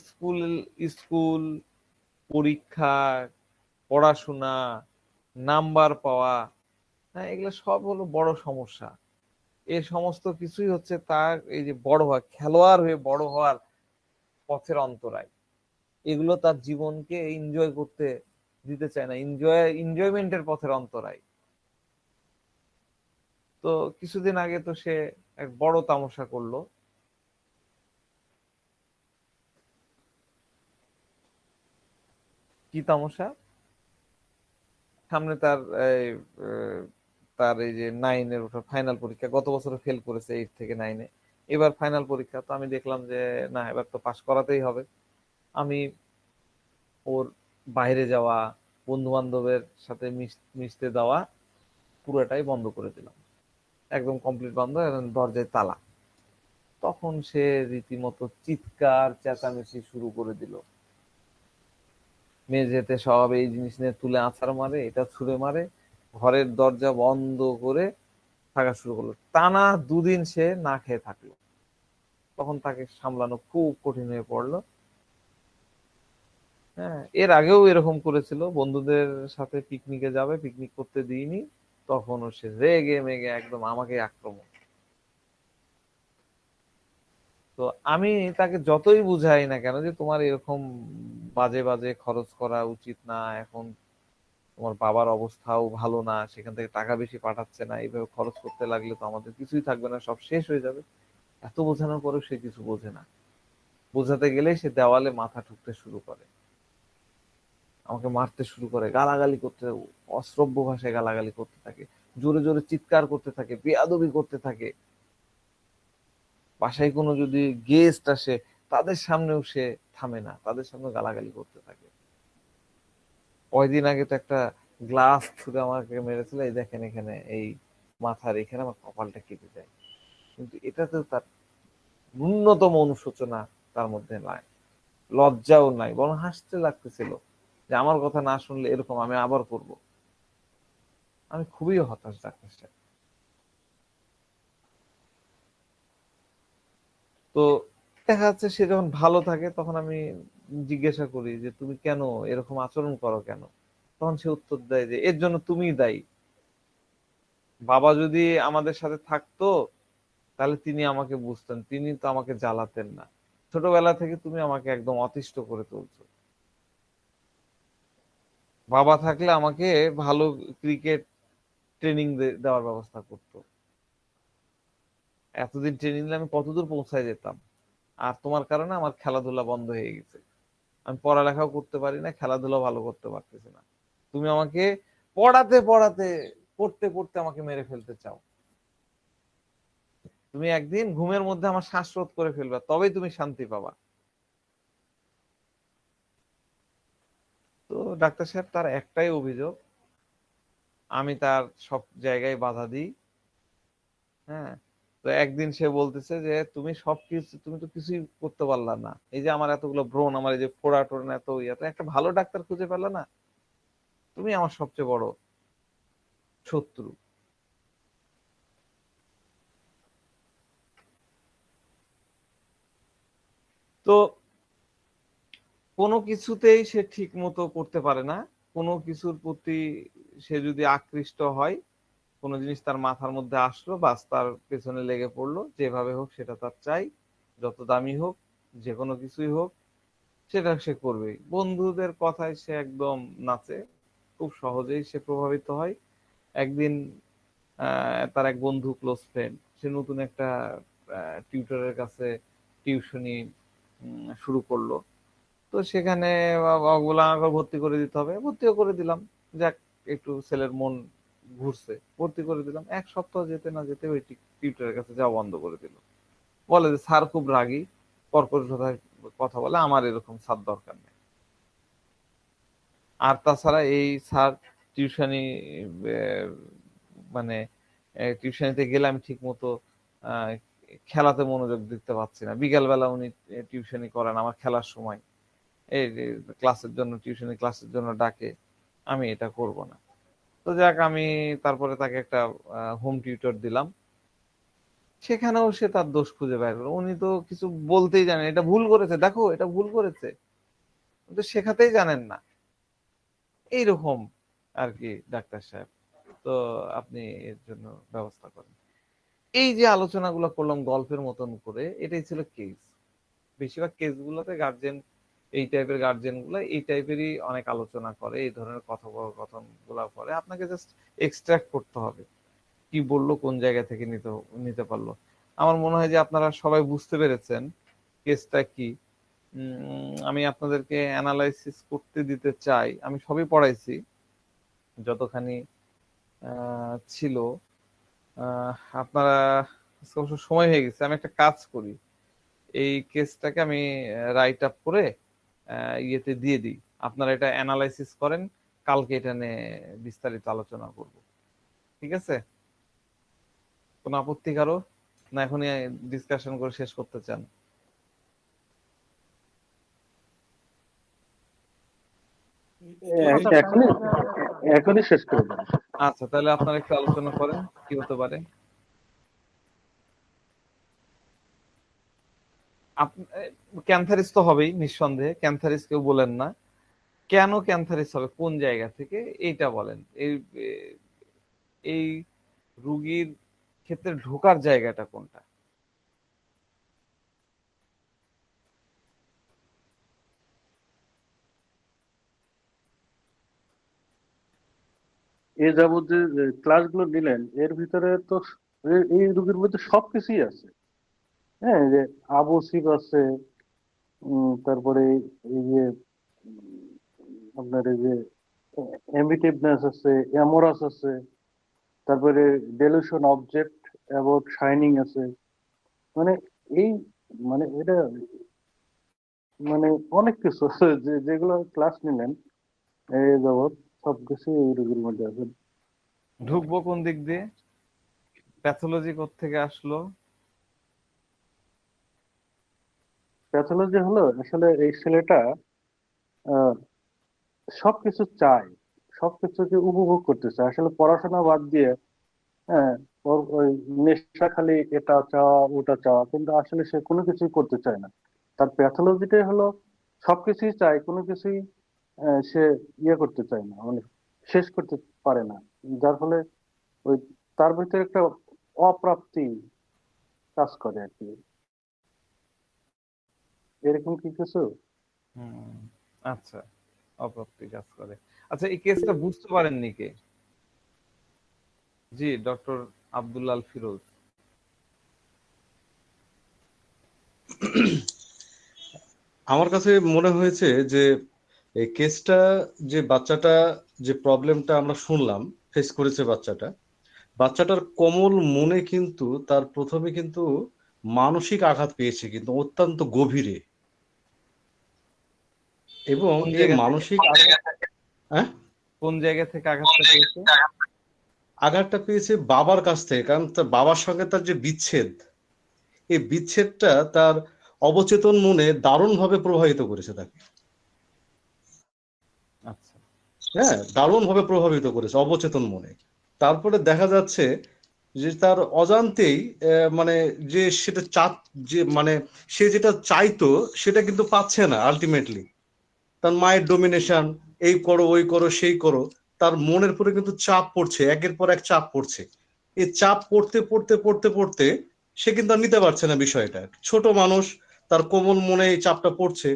A: স্কুল স্কুল পরীক্ষা, পড়াশোনা, নাম্বার পাওয়া, হ্যাঁ, এগুলো সব হলো বড় সমস্যা। এই সমস্ত কিছুই হচ্ছে তার এই যে বড় হওয়া, খেলোয়াড় হয়ে বড় হওয়ার পথের অন্তরায়। এগুলো তার জীবনকে এনজয় করতে দিতে চায় না, এনজয়মেন্টের পথের অন্তরায়। তো কিছুদিন আগে তো সে এক বড় তামাশা করলো। কি তামাশা? সামনে তার এই আহ, তার এই যে নাইনের ওঠার ফাইনাল পরীক্ষা, গত বছর ফেল করেছে 8 থেকে 9-এ, এবার ফাইনাল পরীক্ষা। তো আমি দেখলাম যে না, এবার তো পাশ করাতেই হবে। আমি ওর বাইরে যাওয়া, বন্ধু বান্ধবের সাথে মিশতে দেওয়া পুরোটাই বন্ধ করে দিলাম, একদম কমপ্লিট বন্ধ, এবং দরজায় তালা। তখন সে রীতিমতো চিৎকার চেঁচামেচি শুরু করে দিল, মেঝেতে সব এই জিনিস নিয়ে তুলে আছাড় মারে, এটা ছুঁড়ে মারে, ঘরের দরজা বন্ধ করে থাকা শুরু করলো। টানা 2 দিন সে না খেয়ে থাকলো। তখন তাকে সামলানো খুব কঠিন হয়ে পড়লো। হ্যাঁ, এর আগেও এরকম করেছিল, বন্ধুদের সাথে পিকনিকে যাবে, পিকনিক করতে দিইনি, তখনও সে রেগে মেগে একদম আমাকে আক্রমণ। তো আমি তাকে যতই বুঝাই না কেন যে তোমার এরকম বাজে বাজে খরচ করা উচিত না, এখন তোমার বাবার অবস্থাও ভালো না, সেখান থেকে টাকা বেশি পাঠাচ্ছে না, এইভাবে খরচ করতে লাগলে তো আমাদের কিছুই থাকবে না, সব শেষ হয়ে যাবে। এত বোঝানোর পরেও সে কিছু বোঝে না। বোঝাতে গেলে সে দেওয়ালে মাথা ঠুকতে শুরু করে, আমাকে মারতে শুরু করে, গালাগালি করতে, অশ্রব্য ভাষায় গালাগালি করতে থাকে, জোরে জোরে চিৎকার করতে থাকে, বেয়াদবি করতে থাকে। বাসায় কোনো যদি গেস্ট আসে তাদের সামনেও সে থামে না, তাদের সামনে গালাগালি করতে থাকে। কয়দিন আগে তো একটা গ্লাস ছুঁড়ে আমাকে মেরেছিল, এই দেখেন এখানে এই মাথার এখানে আমার কপালটা কেটে যায়। কিন্তু এটাতেও তার ন্যূনতম অনুশোচনা তার মধ্যে নাই, লজ্জাও নাই, বরং হাসতে লাগতেছিল যে আমার কথা না শুনলে এরকম আমি আবার করব। আমি খুবই হতাশ ডাক্তার সাহেব। তো দেখা যাচ্ছে সে যখন ভালো থাকে তখন আমি জিজ্ঞাসা করি যে তুমি কেন এরকম আচরণ করো কেন? তখন সে উত্তর দেয় যে এর জন্য তুমিই দায়ী। বাবা যদি আমাদের সাথে থাকতো তাহলে তিনি আমাকে বুঝতেন, তিনি তো আমাকে জ্বালাতেন না। ছোটবেলা থেকে তুমি আমাকে একদম অতিষ্ঠ করে তুলছো। বাবা থাকলে আমাকে ভালো ক্রিকেট ট্রেনিং দেওয়ার ব্যবস্থা করতো, এতদিন ট্রেনিং দিলে আমি কতদূর পৌঁছায় যেতাম। আর তোমার কারণে আমার খেলাধুলা বন্ধ হয়ে গেছে, আমি পড়ালেখাও করতে পারি না, খেলাধুলা ভালো করতে পারতেছি না। তুমি আমাকে পড়াতে পড়াতে, পড়তে পড়তে আমাকে মেরে ফেলতে চাও। তুমি একদিন ঘুমের মধ্যে আমার শ্বাসরোধ করে ফেলবা, তবেই তুমি শান্তি পাবা। তো ডাক্তার সাহেব, তার একটাই অভিযোগ, আমি তার সব জায়গায় বাধা দিই। হ্যাঁ। তো একদিন সে বলতেছে যে তুমি সবকিছু, তুমি তো কিছুই করতে পারলা না, এই যে আমার এতগুলো ব্রণ, আমার এই যে ফোড়া টোড়া এত ইয়ে, তো একটা ভালো ডাক্তার খুঁজে পেলে না, তুমি আমার সবচেয়ে বড় শত্রু। তো কোনো কিছুতেই সে ঠিক মতো করতে পারে না, কোনো কিছুর প্রতি সে যদি আকৃষ্ট হয়, কোনো জিনিস তার মাথার মধ্যে আসলো, বাস তার পেছনে লেগে পড়লো, যেভাবে হোক সেটা তার চাই, যত দামি হোক, যে কোনো কিছুই হোক, সেটা সে করবেই। বন্ধুদের কথায় সে একদম নাচে, খুব সহজেই সে প্রভাবিত হয়। একদিন তার এক বন্ধু, ক্লোজ ফ্রেন্ড, সে নতুন একটা টিউটরের কাছে টিউশনি শুরু করলো। তো সেখানে ওগুলা আমাকে ভর্তি করে দিতে হবে, ভর্তিও করে দিলাম। যাক, একটু ছেলের মন ঘুরছে, ভর্তি করে দিলাম। 1 সপ্তাহ যেতে না যেতে ওই টিউটরের কাছে যাওয়া বন্ধ করে দিল। বলে যে স্যার খুব রাগী, কর্কশ ভাষায় কথা বলে, আমার এরকম স্যার দরকার নেই। আর তাছাড়া এই স্যার টিউশনি, মানে টিউশনিতে গেলে আমি ঠিক মতো খেলাতে মনোযোগ দিতে পারছি না। বিকেল বেলা উনি টিউশনি করান আমার খেলার সময়, এই ক্লাসের জন্য, টিউশনি ক্লাসের জন্য ডাকে, আমি এটা করব না। তো যাক, আমি তারপরে তাকে একটা হোম টিউটর দিলাম। সেখানেও সে তার দোষ খুঁজে বের করলো, উনি তো কিছু বলতেই জানেন, এটা ভুল করেছে, দেখো এটা ভুল করেছে, কিন্তু শেখাতেই জানেন না। এইরকম আর কি ডাক্তার সাহেব। তো আপনি এর জন্য ব্যবস্থা করেন। এই যে আলোচনাগুলো করলাম গল্পের মতন করে, এটাই ছিল কেস। বেশিরভাগ কেস গুলোতে গার্জেন, এই টাইপের গার্জেন গুলো এই টাইপেরই অনেক আলোচনা করে, এই ধরনের কথোপকথন গুলা করে। আপনাকে জাস্ট এক্সট্রাক্ট করতে হবে কি বললো, কোন জায়গা থেকে নিতে নিতে পারলো। আমার মনে হয় যে আপনারা সবাই বুঝতে পেরেছেন কেসটা কি। আমি আপনাদেরকে অ্যানালাইসিস করতে দিতে চাই, আমি সবই পড়াইছি যতখানি ছিল। আহ, আপনারা, আজকে অবশ্য সময় হয়ে গেছে, আমি একটা কাজ করি, এই কেসটাকে আমি রাইট আপ করে ইয়েতে দিয়ে দিই, আপনারা এটা অ্যানালাইসিস করেন, কালকে এটা নিয়ে বিস্তারিত আলোচনা করব। ঠিক আছে? কোনো আপত্তি কারো? না এখনই ডিসকাশন করে শেষ করতে চান?
B: আচ্ছা, এখনই শেষ করে দেন।
A: আচ্ছা, তাহলে আপনারা একটু আলোচনা করেন কি হতে পারে। ক্যান্সারিস তো হবেই নিঃসন্দেহে, ক্যান্সারিস কেউ বলেন না। কেন ক্যান্সারিস হবে, কোন জায়গা থেকে, এইটা বলেন। এই রুগীর ক্ষেত্রে ঢোকার জায়গাটা কোনটা?
B: এ যাবৎ যে ক্লাসগুলো নিলেন এর ভিতরে তো এই রোগীর মধ্যে সবকিছুই আছে। হ্যাঁ, এই যে আবসিভ আছে, তারপরে এই যে আপনার এই যে এমিটিভনেস আছে, অ্যামোরাস আছে, তারপরে ডেলুশন অবজেক্ট অ্যাবাউট শাইনিং আছে। মানে এই মানে এটা মানে অনেক কিছু আছে যেগুলো ক্লাস নিলেন এই যাবৎ সবকিছু এই রোগীর মধ্যে আছে।
A: ঢুকবো কোন দিক দিয়ে? প্যাথোলজি থেকে আসলো?
B: প্যাথোলজি হলো আসলে এই ছেলেটা আহ, সবকিছু চায়, সবকিছুকে উপভোগ করতে চায়, আসলে পড়াশোনা বাদ দিয়ে। হ্যাঁ, ওর ওই নেশা খালি এটা চাওয়া ওটা চাওয়া, কিন্তু আসলে সে কোনো কিছুই করতে চায় না। তার প্যাথোলজিটাই হলো সবকিছুই চায়, কোনো কিছুই সে ইয়ে করতে চায় না, মানে শেষ করতে পারে না। যার ফলে ওই তার ভিতরে একটা অপ্রাপ্তি কাজ করে আর কি। এরকম কি কিছু?
A: হুম, আচ্ছা, অপ্রাপ্তি কাজ করে। আচ্ছা, এই কেসটা বুঝতে পারেননি কে? জি, ডক্টর আব্দুল্লাল ফিরোজ।
C: আমার কাছে মনে হয়েছে যে এই কেসটা, যে বাচ্চাটা, যে প্রবলেমটা আমরা শুনলাম ফেস করেছে বাচ্চাটার কোমল মনে কিন্তু তার প্রথমে কিন্তু মানসিক আঘাত পেয়েছে, কিন্তু অত্যন্ত গভীরে। এবং
A: কোন
C: এই
A: জায়গা থেকে?
C: মানসিক আঘাত, হ্যাঁ,
A: কোন জায়গা থেকে আঘাতটা পেয়েছে?
C: আঘাতটা পেয়েছে বাবার কাছ থেকে, কারণ তার বাবার সঙ্গে তার যে বিচ্ছেদ, এই বিচ্ছেদটা তার অবচেতন মনে দারুণভাবে প্রভাবিত করেছে তাকে।
A: আচ্ছা,
C: হ্যাঁ, দারুণভাবে প্রভাবিত করেছে অবচেতন মনে। তারপরে দেখা যাচ্ছে যে তার অজান্তেই মানে যে সেটা যে মানে সে যেটা চাইতো সেটা কিন্তু পাচ্ছে না আলটিমেটলি। তার মায়ের ডোমিনেশন, এই করো ওই করো সেই করো, তার মনের পরে কিন্তু চাপ পড়ছে, একের পর এক চাপ পড়ছে। এই চাপ পড়তে পড়তে পড়তে পড়তে সে কিন্তু আর নিতে পারছে না বিষয়টা। ছোট মানুষ, তার কোমল মনে এই চাপটা পড়ছে,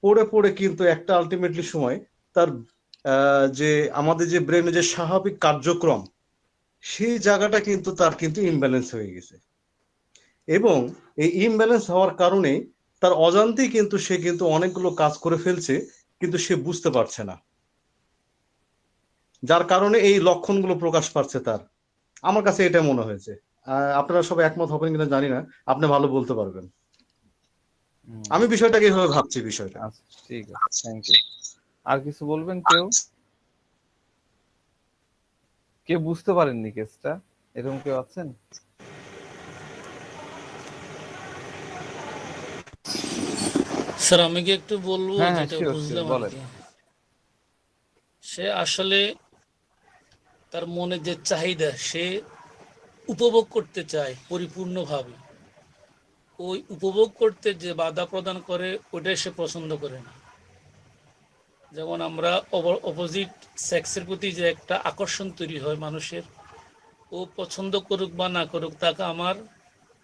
C: পড়ে পড়ে কিন্তু একটা আলটিমেটলি সময় তার যে আমাদের যে ব্রেনে যে স্বাভাবিক কার্যক্রম, সেই জায়গাটা কিন্তু তার কিন্তু ইমব্যালেন্স হয়ে গেছে। এবং এই ইমব্যালেন্স হওয়ার কারণে তার অজান্তেই কিন্তু সে কিন্তু অনেকগুলো কাজ করে ফেলছে, কিন্তু সে বুঝতে পারছে না। যার কারণে এই লক্ষণগুলো প্রকাশ পাচ্ছে তার। আমার কাছে এটা মনে হয়েছে। আপনারা সবাই একমত হবেন কিনা জানি না, আপনি ভালো বলতে পারবেন। আমি বিষয়টাকে এইভাবে ভাবছি বিষয়টা।
A: আচ্ছা, ঠিক আছে, থ্যাংক ইউ। আর কিছু বলবেন কেউ? কেউ বুঝতে পারেননি কেসটা, এরকম কেউ আছেন?
D: স্যার আমি কি একটু বলবো
A: হ্যাঁ হ্যাঁ,
D: যেটা
A: শিওর শিওর,
D: বুঝলাম আর
A: বলেন।
D: কি। সে আসলে তার মনে যে চাহিদা সে উপভোগ করতে চায় পরিপূর্ণভাবে, ওই উপভোগ করতে যে বাধা প্রদান করে ওটাই সে পছন্দ করে না। যেমন আমরা অপোজিট সেক্সের প্রতি যে একটা আকর্ষণ তৈরি হয় মানুষের, ও পছন্দ করুক বা না করুক তাকে আমার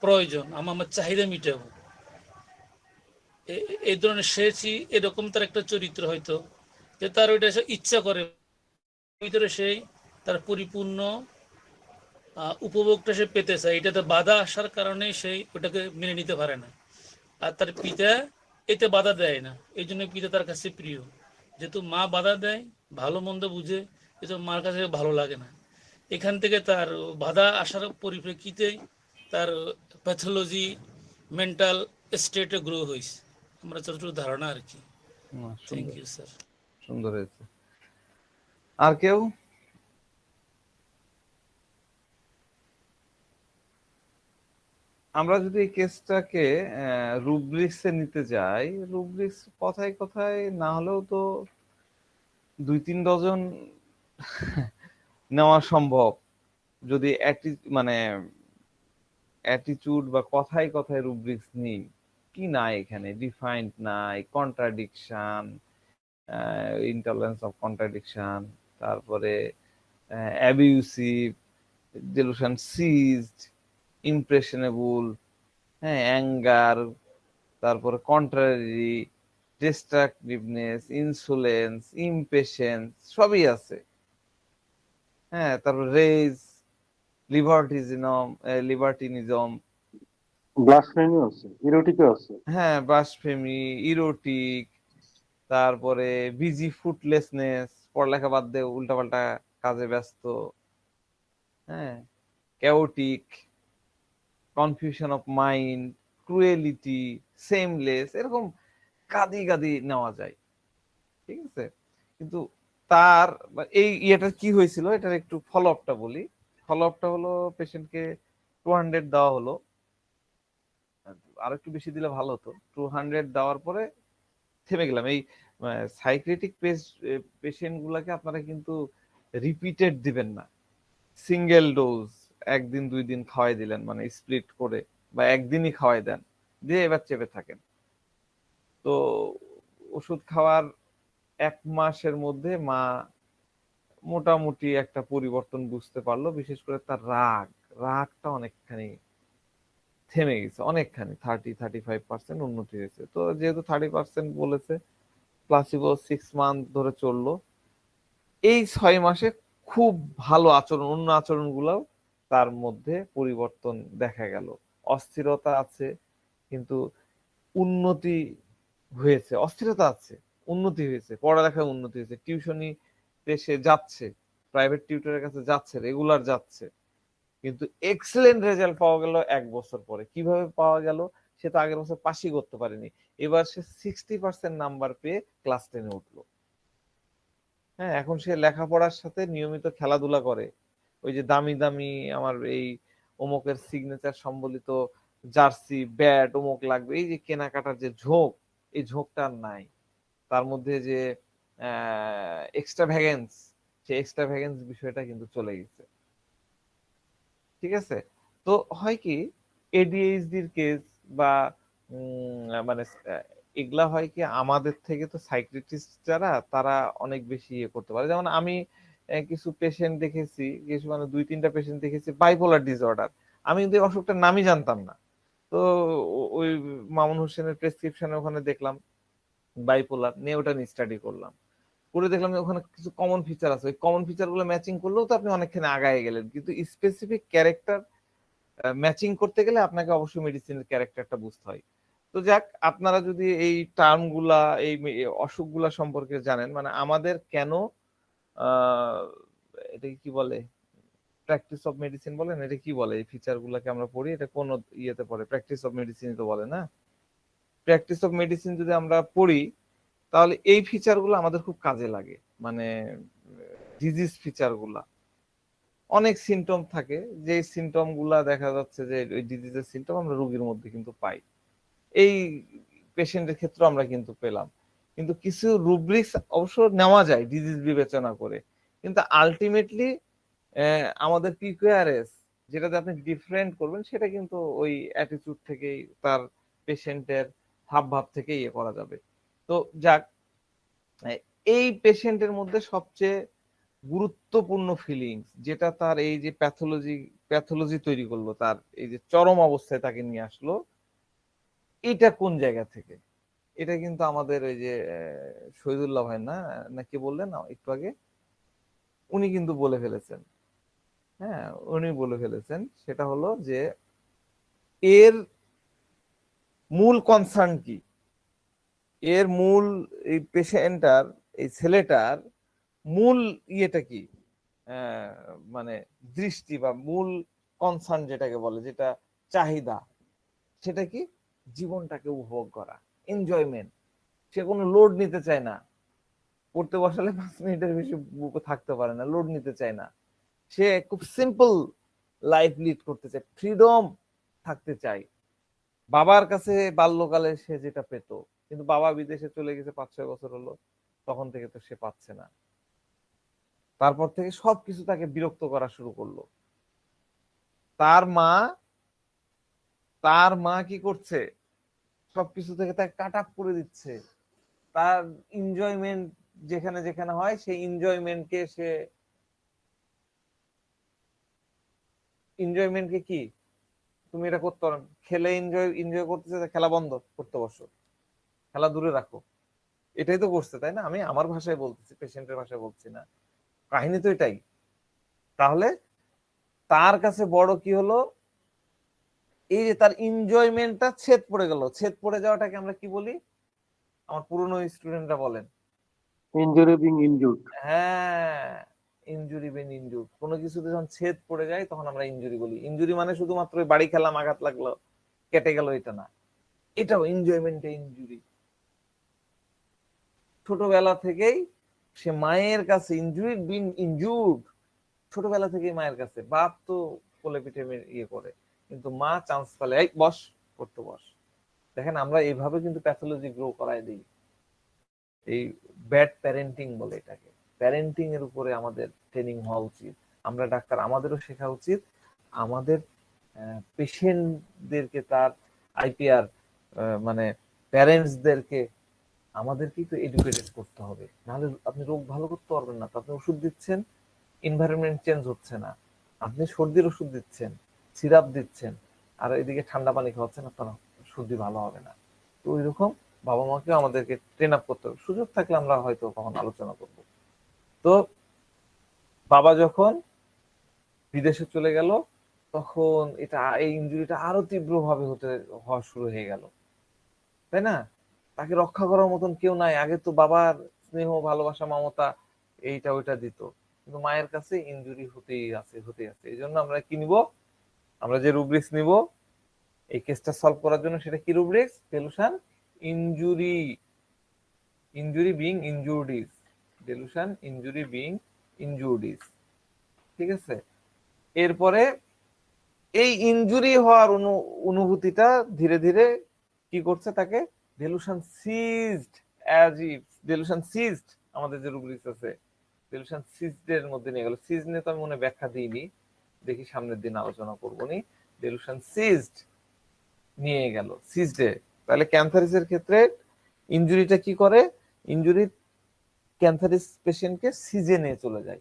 D: প্রয়োজন, আমার চাহিদা মিটাবো, এই ধরনের সে এরকম তার একটা চরিত্র হয়তো, যে তার ওইটা সে ইচ্ছা করে ভিতরে সেই তার পরিপূর্ণ উপভোগটা সে পেতে চায়। এটাতে বাধা আসার কারণে সেই ওটাকে মেনে নিতে পারে না। আর তার পিতা এতে বাধা দেয় না, এই জন্য পিতা তার কাছে প্রিয়। যেহেতু মা বাধা দেয়, ভালো মন্দ বুঝে, এতে মার কাছে ভালো লাগে না। এখান থেকে তার বাধা আসার পরিপ্রেক্ষিতে তার প্যাথোলজি, মেন্টাল স্টেটে গ্রো হয়েছে, আমরা যতটুকু ধারণা আর কি। থ্যাংক
A: সুন্দর,
D: ইউ স্যার।
A: সুন্দর হয়েছে। আর কেউ? আমরা যদি এই কেসটাকে রুব্রিক্সে নিতে যাই, রুব্রিক্স কথায় কথায় না হলেও তো 2-3 ডজন নেওয়া সম্ভব, যদি মানে অ্যাটিটিউড বা কথায় কথায় রুব্রিক্স নিই। কি নাই এখানে? ডিফাইন্ড নাই, কন্ট্রাডিকশন, ইনটলারেন্স অফ কন্ট্রাডিকশন, তারপরে অ্যাবিউসিভ, ডেলুশন সিজড, ইমপ্রেশনেবল, হ্যাঁ, অ্যাঙ্গার, তারপরে কন্ট্রারি, ডিস্ট্রাকটিভনেস, ইনসুলেন্স, ইমপেশেন্স, সবই আছে। হ্যাঁ, তারপর রেজ, লিবার্টিজম, লিবার্টিনিজম,
B: ব্লাসফেমি আছে, ইরোটিকও আছে।
A: হ্যাঁ, ব্লাসফেমি, ইরোটিক, তারপরে বিজি ফুটলেসনেস, পড়ালেখা বাদ দিয়ে উল্টাপাল্টা কাজে ব্যস্ত, হ্যাঁ, chaotic, confusion of mind, cruelty, seamless, এরকম কাদি গাদি নেওয়া যায়। ঠিক আছে, কিন্তু তার এই ইয়েটার কি হয়েছিল, এটার একটু ফলো আপটা বলি। ফলো আপটা হলো, পেশেন্টকে 200 দেওয়া হলো, আর একটু বেশি দিলে ভালো হতো। 200 দেওয়ার পরে থেমে গেলাম। এই সাইক্রেটিক পেশেন্ট গুলাকে আপনারা কিন্তু রিপিটেড দিবেন না, সিঙ্গেল ডোজ, 1 দিন 2 দিন খাওয়াই দিলেন, মানে স্প্লিট করে, বা একদিনই খাওয়াই দেন, দিয়ে এবার চেপে থাকেন। তো ওষুধ খাওয়ার 1 মাসের মধ্যে মা মোটামুটি একটা পরিবর্তন বুঝতে পারলো, বিশেষ করে তার রাগটা অনেকখানি থেমে গেছে, অনেকখানি 30-35% উন্নতি হয়েছে। তো যেহেতু 30% বলেছে, প্লাসিবো 6 মান্থ ধরে চললো। এই 6 মাসে খুব ভালো আচরণ, অন্য আচরণ গুলাও তার মধ্যে পরিবর্তন দেখা গেল। অস্থিরতা আছে, কিন্তু উন্নতি হয়েছে। অস্থিরতা আছে, উন্নতি হয়েছে, পড়ালেখায় উন্নতি হয়েছে, টিউশনিতে সে যাচ্ছে, প্রাইভেট টিউটরের কাছে যাচ্ছে, রেগুলার যাচ্ছে। কিন্তু এক্সেলেন্ট রেজাল্ট পাওয়া গেল 1 বছর পরে। কিভাবে পাওয়া গেল? সে তো আগের বছর পাসই করতে পারেনি, এবার সে 60% নাম্বার পেয়ে ক্লাস 10-এ উঠলো। হ্যাঁ, এখন সে লেখাপড়ার সাথে নিয়মিত খেলাধুলা করে। ওই যে দামি দামি আমার এই অমুকের সিগনেচার সম্বলিত জার্সি, ব্যাট, অমুক লাগবে, এই যে কেনাকাটার যে ঝোঁক, এই ঝোঁকটা আর নাই তার মধ্যে। যে এক্সট্রা ভ্যাগেন্স, সেই এক্সট্রা ভ্যাগেন্স বিষয়টা কিন্তু চলে গেছে। ঠিক আছে, তো হয় কি, এডিএইচডির কেস বা মানে এগুলা হয় কি, আমাদের থেকে তো সাইকিয়াট্রিস্ট যারা, তারা অনেক বেশি ইয়ে করতে পারে। যেমন আমি কিছু পেশেন্ট দেখেছি, কিছু মানে 2-3টা পেশেন্ট দেখেছি বাইপোলার ডিসঅর্ডার। আমি কিন্তু এই অসুখটার নামই জানতাম না। তো ওই মামুন হোসেনের প্রেসক্রিপশনে ওখানে দেখলাম বাইপোলার, নিয়ে ওটা নিয়ে স্টাডি করলাম, করে দেখলাম যে ওখানে কিছু কমন ফিচার আছে। ওই কমন ফিচার গুলো ম্যাচিং করলেও তো আপনি অনেকখানি আগায় গেলেন, কিন্তু স্পেসিফিক ক্যারেক্টার ম্যাচিং করতে গেলে আপনাকে অবশ্যই মেডিসিনের ক্যারেক্টারটা বুঝতে হয়। তো যাক, আপনারা যদি এই টার্ম গুলা, এই অসুখগুলা সম্পর্কে জানেন, মানে আমাদের কেন আহ এটা কি বলে, প্র্যাকটিস অফ মেডিসিন বলেন, এটা কি বলে, এই ফিচার গুলাকে আমরা পড়ি, এটা কোন ইয়েতে পড়ে? প্র্যাকটিস অফ মেডিসিন তো বলে না? প্র্যাকটিস অফ মেডিসিন যদি আমরা পড়ি, তাহলে এই ফিচার গুলো আমাদের খুব কাজে লাগে। মানে ডিজিজ ফিচার গুলা, অনেক সিমটম থাকে, যে সিমটম গুলা দেখা যাচ্ছে যে ওই ডিজিজের সিমটম আমরা রোগীর মধ্যে কিন্তু পাই। এই পেশেন্টের ক্ষেত্রে আমরা কিন্তু পেলাম। কিন্তু কিছু রুব্রিক্স অবশ্য নেওয়া যায় ডিজিজ বিবেচনা করে, কিন্তু আলটিমেটলি আমাদের পিকিউআরএস, যেটাতে আপনি ডিফারেন্ট করবেন, সেটা কিন্তু ওই অ্যাটিটিউড থেকেই, তার পেশেন্টের হাব ভাব থেকে ইয়ে করা যাবে। তো যাক, এই পেশেন্টের মধ্যে সবচেয়ে গুরুত্বপূর্ণ ফিলিংস যেটা তার এই যে প্যাথোলজি তৈরি করলো, তার এই যে চরম অবস্থায় তাকে নিয়ে আসলো, এটা কোন জায়গা থেকে? এটা কিন্তু আমাদের ওই যে শহীদুল্লাহ ভাই না, নাকি বললেন না একটু আগে, উনি কিন্তু বলে ফেলেছেন। হ্যাঁ, উনি বলে ফেলেছেন, সেটা হলো যে এর মূল কনসার্ন কি, এর মূল, এই পেশেন্টার, এই ছেলেটার মূল ইয়েটা কি, আহ, মানে দৃষ্টি বা মূল কনসার্ন যেটাকে বলে, যেটা চাহিদা, সেটা কি? জীবনটাকে উপভোগ করা, এনজয়মেন্ট। সে কোনো লোড নিতে চায় না, পড়তে বসালে 5 মিনিটের বেশি বুকে থাকতে পারে না, লোড নিতে চায় না। সে খুব সিম্পল লাইফ লিড করতে চায়, ফ্রিডম থাকতে চায়। বাবার কাছে বাল্যকালে সে যেটা পেত, কিন্তু বাবা বিদেশে চলে গেছে 5-6 বছর হলো, তখন থেকে তো সে পাচ্ছে না। তারপর থেকে সবকিছু তাকে বিরক্ত করা শুরু করলো। তার মা তার মা কি করছে, সবকিছু থেকে তাকে কাট অফ করে দিচ্ছে। তার এনজয়মেন্ট যেখানে যেখানে হয়, সেই এনজয়মেন্টকে কি তুমি এটা করতে পারো, খেলে এনজয় এনজয় করতেছে, খেলা বন্ধ করতে বসো, খেলা দূরে রাখো। এটাই তো করছে, তাই না? আমি আমার ভাষায় বলতেছি, পেশেন্টের ভাষায় বলছি না, কাহিনী তো এটাই। তাহলে তার কাছে বড় কি হলো, এই যে তার এনজয়মেন্টটা ছেদ পড়ে গেল। ছেদ পড়ে যাওয়াটাকে আমরা কি বলি? আমার পুরনো স্টুডেন্টরা বলেন,
B: ইনজুরি বিং ইনজুর্ড।
A: হ্যাঁ, ইনজুরি বেন ইনজুরি। কোনো কিছুতে যখন ছেদ পড়ে যায় তখন আমরা ইনজুরি বলি। ইনজুরি মানে শুধুমাত্র ওই বাড়ি খেলাম, আঘাত লাগলো, কেটে গেল, এটা না, এটাও এনজয়মেন্টে ইনজুরি। ছোটবেলা থেকেই সে মায়ের কাছে ইনজুরি বিন ইনজুর্ড, ছোটবেলা থেকেই মায়ের কাছে। বাপ তো কোলে পিঠে ইয়ে করে, কিন্তু মা চান্স পেলে এই বস, করতে বস। দেখেন আমরা এইভাবে কিন্তু প্যাথোলজি গ্রো করায় দিই। এই ব্যাড প্যারেন্টিং বলে এটাকে। প্যারেন্টিং এর উপরে আমাদের ট্রেনিং হওয়া উচিত। আমরা ডাক্তার, আমাদেরও শেখা উচিত আমাদের পেশেন্টদেরকে, তার আইপিআর মানে প্যারেন্টসদেরকে আমাদেরকেই তো এডুকেটেড করতে হবে, নাহলে আপনি রোগ ভালো করতে পারবেন না। তো আপনি ওষুধ দিচ্ছেন, এনভায়রনমেন্ট চেঞ্জ হচ্ছে না, আপনি সর্দির ওষুধ দিচ্ছেন, সিরাপ দিচ্ছেন, আর এদিকে ঠান্ডা পানি খাওয়াচ্ছেন, আপনার সর্দি ভালো হবে না। তো ওই রকম বাবা মাকেও আমাদেরকে ট্রেন আপ করতে হবে। সুযোগ থাকলে আমরা হয়তো কখন আলোচনা করব। তো বাবা যখন বিদেশে চলে গেল, তখন এটা এই ইনজুরিটা আরো তীব্রভাবে হওয়া শুরু হয়ে গেল, তাই না? তাকে রক্ষা করার মতন কেউ নাই। আগে তো বাবার স্নেহ, ভালোবাসা, মমতা এইটা ওইটা দিত, কিন্তু মায়ের কাছে ইনজুরি হতেই আছে। এই জন্য আমরা কি নিব, আমরা যে রুব্রিক্স নিব এই কেসটা সলভ করার জন্য, সেটা কি rubrics? Delusion injury, injury being injuries, delusion injury being injuries. ঠিক আছে? এরপরে এই ইনজুরি হওয়ার অনুভূতিটা ধীরে ধীরে কি করছে, তাকে delusion ceased, as if delusion ceased, আমাদের যে রুব্রিক্স আছে ডেলুশন সিজড এর মধ্যে নিয়ে গেল। সিজ নিয়ে তো আমি মনে ব্যাখ্যা দিইনি, দেখি সামনের দিন আলোচনা করবো নি। ডেলুশন সিজড নিয়ে গেল, সিজডে। তাহলে ক্যান্সারিসের ক্ষেত্রে ইনজুরিটা কি করে, ইনজুরি ক্যান্সারিস পেশেন্টকে সিজে নিয়ে চলে যায়।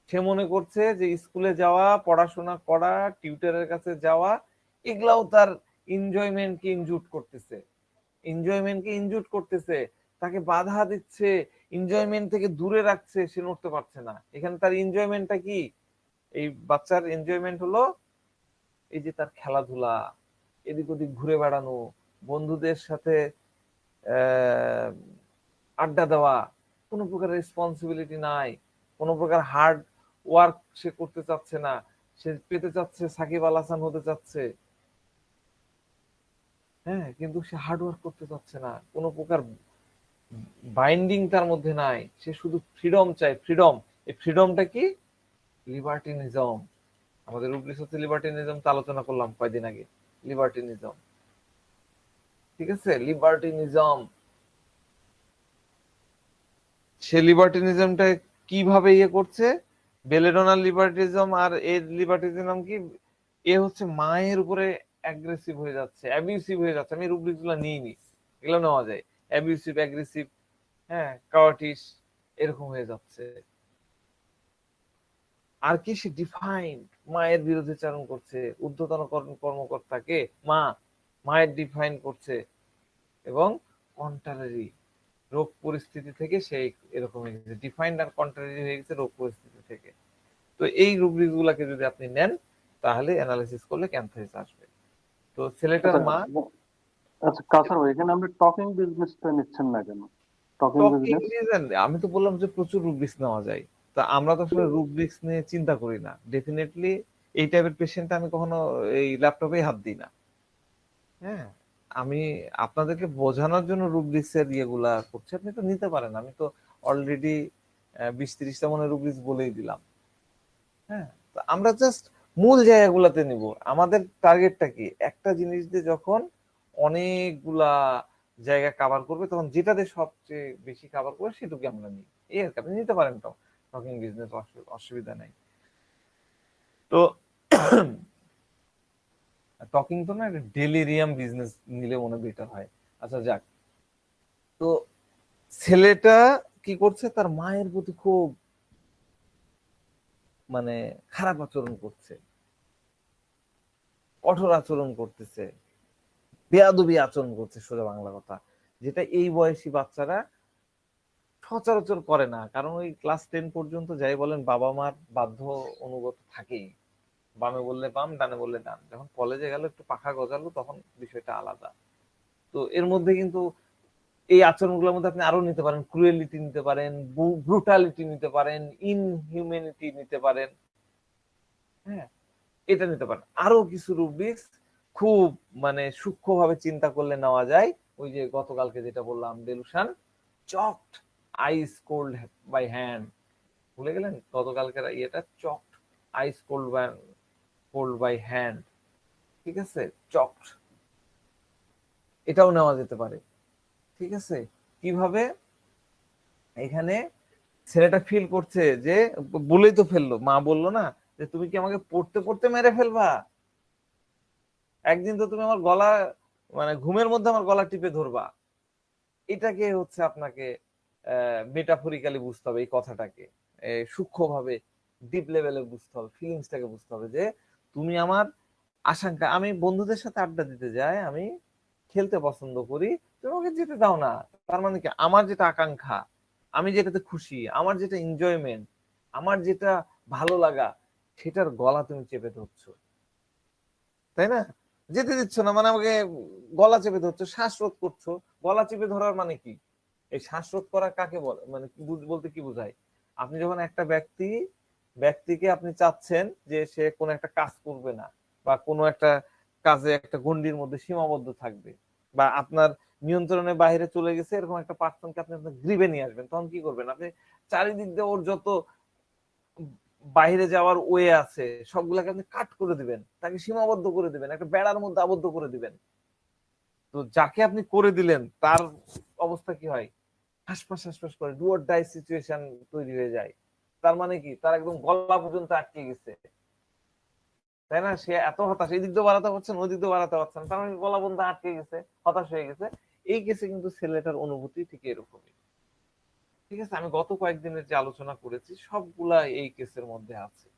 A: সে মনে করছে যে স্কুলে যাওয়া, পড়াশোনা করা, টিউটরের কাছে যাওয়া, এগুলাও তার এনজয়মেন্টকে ইনজুট করতেছে, এনজয়মেন্টকে ইনজুট করতেছে, তাকে বাধা দিচ্ছে, এনজয়মেন্ট থেকে দূরে রাখছে, সে নড়তে পারছে না। এখানে তার এনজয়মেন্টটা কি? এই বাচ্চার এনজয়মেন্ট হলো এই যে তার খেলাধুলা, এদিক ওদিক ঘুরে বেড়ানো, বন্ধুদের সাথে আড্ডা দেওয়া, কোনো প্রকার রেসপন্সিবিলিটি নাই, কোনো প্রকার হার্ড ওয়ার্ক সে করতে চাচ্ছে না। সে পেতে চাচ্ছে, সাকিব আল হাসান হতে চাচ্ছে, হ্যাঁ, কিন্তু সে হার্ড ওয়ার্ক করতে চাচ্ছে না, কোনো প্রকার বাইন্ডিং তার মধ্যে নাই। সে শুধু ফ্রিডম চাই, ফ্রিডম। এই ফ্রিডমটা কি? লিবার্টিনিজম। আমাদের রুব্রিক্স হচ্ছে লিবার্টিনিজম, তো আলোচনা করলাম কয়দিন আগে, লিবার্টিনিজম। ঠিক আছে, লিবার্টিনিজম। সে লিবার্টিনিজমটা কিভাবে ইয়ে করছে, বেলেডোনার লিবার্টিজম আর এর লিবার্টিজম কি, এ হচ্ছে মায়ের উপরে অ্যাগ্রেসিভ হয়ে যাচ্ছে, অ্যাবিউসিভ হয়ে যাচ্ছে। আমি রুব্রিক্স গুলো নিইনি, এগুলো নেওয়া যায়। অ্যাবিউসিভ, অ্যাগ্রেসিভ, হ্যাঁ, কাওয়ার্টিস, এরকম হয়ে যাচ্ছে। আর কি, সে ডিফাইন, মায়ের বিরুদ্ধে চারণ করছে, ঊর্ধ্বতন কর্মকর্তাকে মায়ের ডিফাইন করছে, এবং কন্ট্রারি, রোগ পরিস্থিতি থেকে সেই এরকম হয়ে গেছে, ডিফাইন্ড আর কন্ট্রারি হয়ে গেছে রোগ পরিস্থিতি থেকে। তো এই রুব্রিক্স গুলাকে যদি আপনি নেন, তাহলে অ্যানালাইসিস করলে ক্যান্সারিস আসবে। তো ছেলেটার
B: আচ্ছা
A: মা,
B: আচ্ছা, কাসার ভাই, এখানে আপনি টকিং বিজনেসটা নিচ্ছেন না কেন? Talking
A: talking
B: business.
A: রিজন, আমি তো বললাম যে প্রচুর রুব্রিক্স নেওয়া যায়। তা আমরা তো আসলে রুব্রিক্স নিয়ে চিন্তা করি না ডেফিনেটলি। এই টাইপের পেশেন্ট আমি কখনো এই ল্যাপটপে হাত দিই না। হ্যাঁ, আমি আপনাদেরকে বোঝানোর জন্য রুব্রিক্সের ইয়েগুলা করছি, আপনি তো নিতে পারেন। আমি তো অলরেডি 20-30টা মনে রুব্রিক্স বলেই দিলাম। হ্যাঁ, তো আমরা জাস্ট মূল জায়গাগুলোতে নিব। আমাদের টার্গেটটা কি, একটা জিনিস দিয়ে যখন অনেকগুলা জায়গা কভার করবে তখন যেটাতে সবচেয়ে বেশি কভার করবে সেটুকু আমরা নিই। এই আর কি, আপনি নিতে পারেন তো টকিং বিজনেস, অসুবিধা নাই। তো টকিং তো না, ডেলিরিয়াম বিজনেস নিলে মনে বেটার হয়। আচ্ছা যাক, তো ছেলেটা কি করছে, তার মায়ের প্রতি খুব মানে খারাপ আচরণ করছে, কঠোর আচরণ করতেছে, বেয়াদবি আচরণ করছে, সোজা বাংলা কথা, যেটা এই বয়সী বাচ্চারা সচরাচর করে না। কারণ ওই ক্লাস 10 পর্যন্ত যাই বলেন, বাবা মার বাধ্য অনুগত থাকেই, বামে বললে বাম, ডানে বললে ডান। যখন কলেজে গেল, একটু পাখা গজালো, তখন বিষয়টা আলাদা। তো এর মধ্যে কিন্তু এই আচরণগুলোর মধ্যে আপনি আরো নিতে পারেন, ক্রুয়েলিটি নিতে পারেন, ব্রুটালিটি নিতে পারেন, ইনহিউম্যানিটি নিতে পারেন। হ্যাঁ, এটা নিতে পারেন। আরো কিছু রুব্রিক্স খুব মানে সূক্ষ্মভাবে চিন্তা করলে নেওয়া যায়। ওই যে গতকালকে যেটা বললাম, delusion, চকড ice cold by hand, ভুলে গেলেন গতকালকের ইয়েটা, চকড আইস কোল্ড বাই হ্যান্ড, ঠিক আছে, চকড, এটাও নেওয়া যেতে পারে। ঠিক আছে, কিভাবে, এখানে ছেলেটা ফিল করছে যে, বলেই তো ফেললো, মা বললো না যে তুমি কি আমাকে পড়তে পড়তে মেরে ফেলবা, একদিন তো তুমি আমার গলা, মানে ঘুমের মধ্যে আমার গলা টিপে ধরবা। এটাকে হচ্ছে আপনাকে মেটাফরিক্যালি বুঝতে হবে, এই কথাটাকে সূক্ষ্মভাবে ডিপ লেভেলে বুঝতে হবে, ফিলিংসটাকে বুঝতে হবে যে তুমি আমার আশঙ্কা, আমি বন্ধুদের সাথে আড্ডা দিতে যাই, আমি খেলতে পছন্দ করি, তুমি আমাকে যেতে দাও না। তার মানে কি, আমার যেটা আকাঙ্ক্ষা, আমি যেটাতে খুশি, আমার যেটা এনজয়মেন্ট, আমার যেটা ভালো লাগা, সেটার গলা তুমি চেপে ধরছো, তাই না? যেতে দিচ্ছ না মানে আমাকে গলা চেপে ধরছো, শ্বাসরোধ করছো। গলা চেপে ধরার মানে কি, এই শ্বাসরোধ করা কাকে বলে, মানে বলতে কি বোঝায়, আপনি যখন একটা ব্যক্তিকে আপনি চাচ্ছেন যে সে কোনো একটা কাজ করবে না, বা কোনো একটা কাজে একটা গণ্ডির মধ্যে সীমাবদ্ধ থাকবে, বা আপনার নিয়ন্ত্রণের বাইরে চলে গেছে, এরকম একটা পার্সনকে আপনি আপনার গ্রিভে নিয়ে আসবেন, তখন কি করবেন আপনি, চারিদিক দিয়ে ওর যত বাইরে যাওয়ার ওয়ে আছে সবগুলাকে আপনি কাট করে দিবেন, তাকে সীমাবদ্ধ করে দিবেন, একটা বেড়ার মধ্যে আবদ্ধ করে দিবেন। তো যাকে আপনি করে দিলেন তার অবস্থা কি হয়, হাসপাস হাসপাস করে ডু অর ডাই সিচুয়েশন তৈরি হয়ে যায়। তার মানে কি, তার একদম গলা পর্যন্ত আটকে গেছে, তাই না? সে এত হতাশ, এই দিক দিয়ে বাড়াতে পারছেন, ওই দিক দিয়ে বাড়াতে পারছেন, তার মানে গলা পর্যন্ত আটকে গেছে, হতাশ হয়ে গেছে। এই কেসে কিন্তু ছেলেটার অনুভূতি ঠিক এরকমই। ঠিক আছে, আমি গত কয়েকদিনের যে আলোচনা করেছি সবগুলা এই কেসের মধ্যে আছে।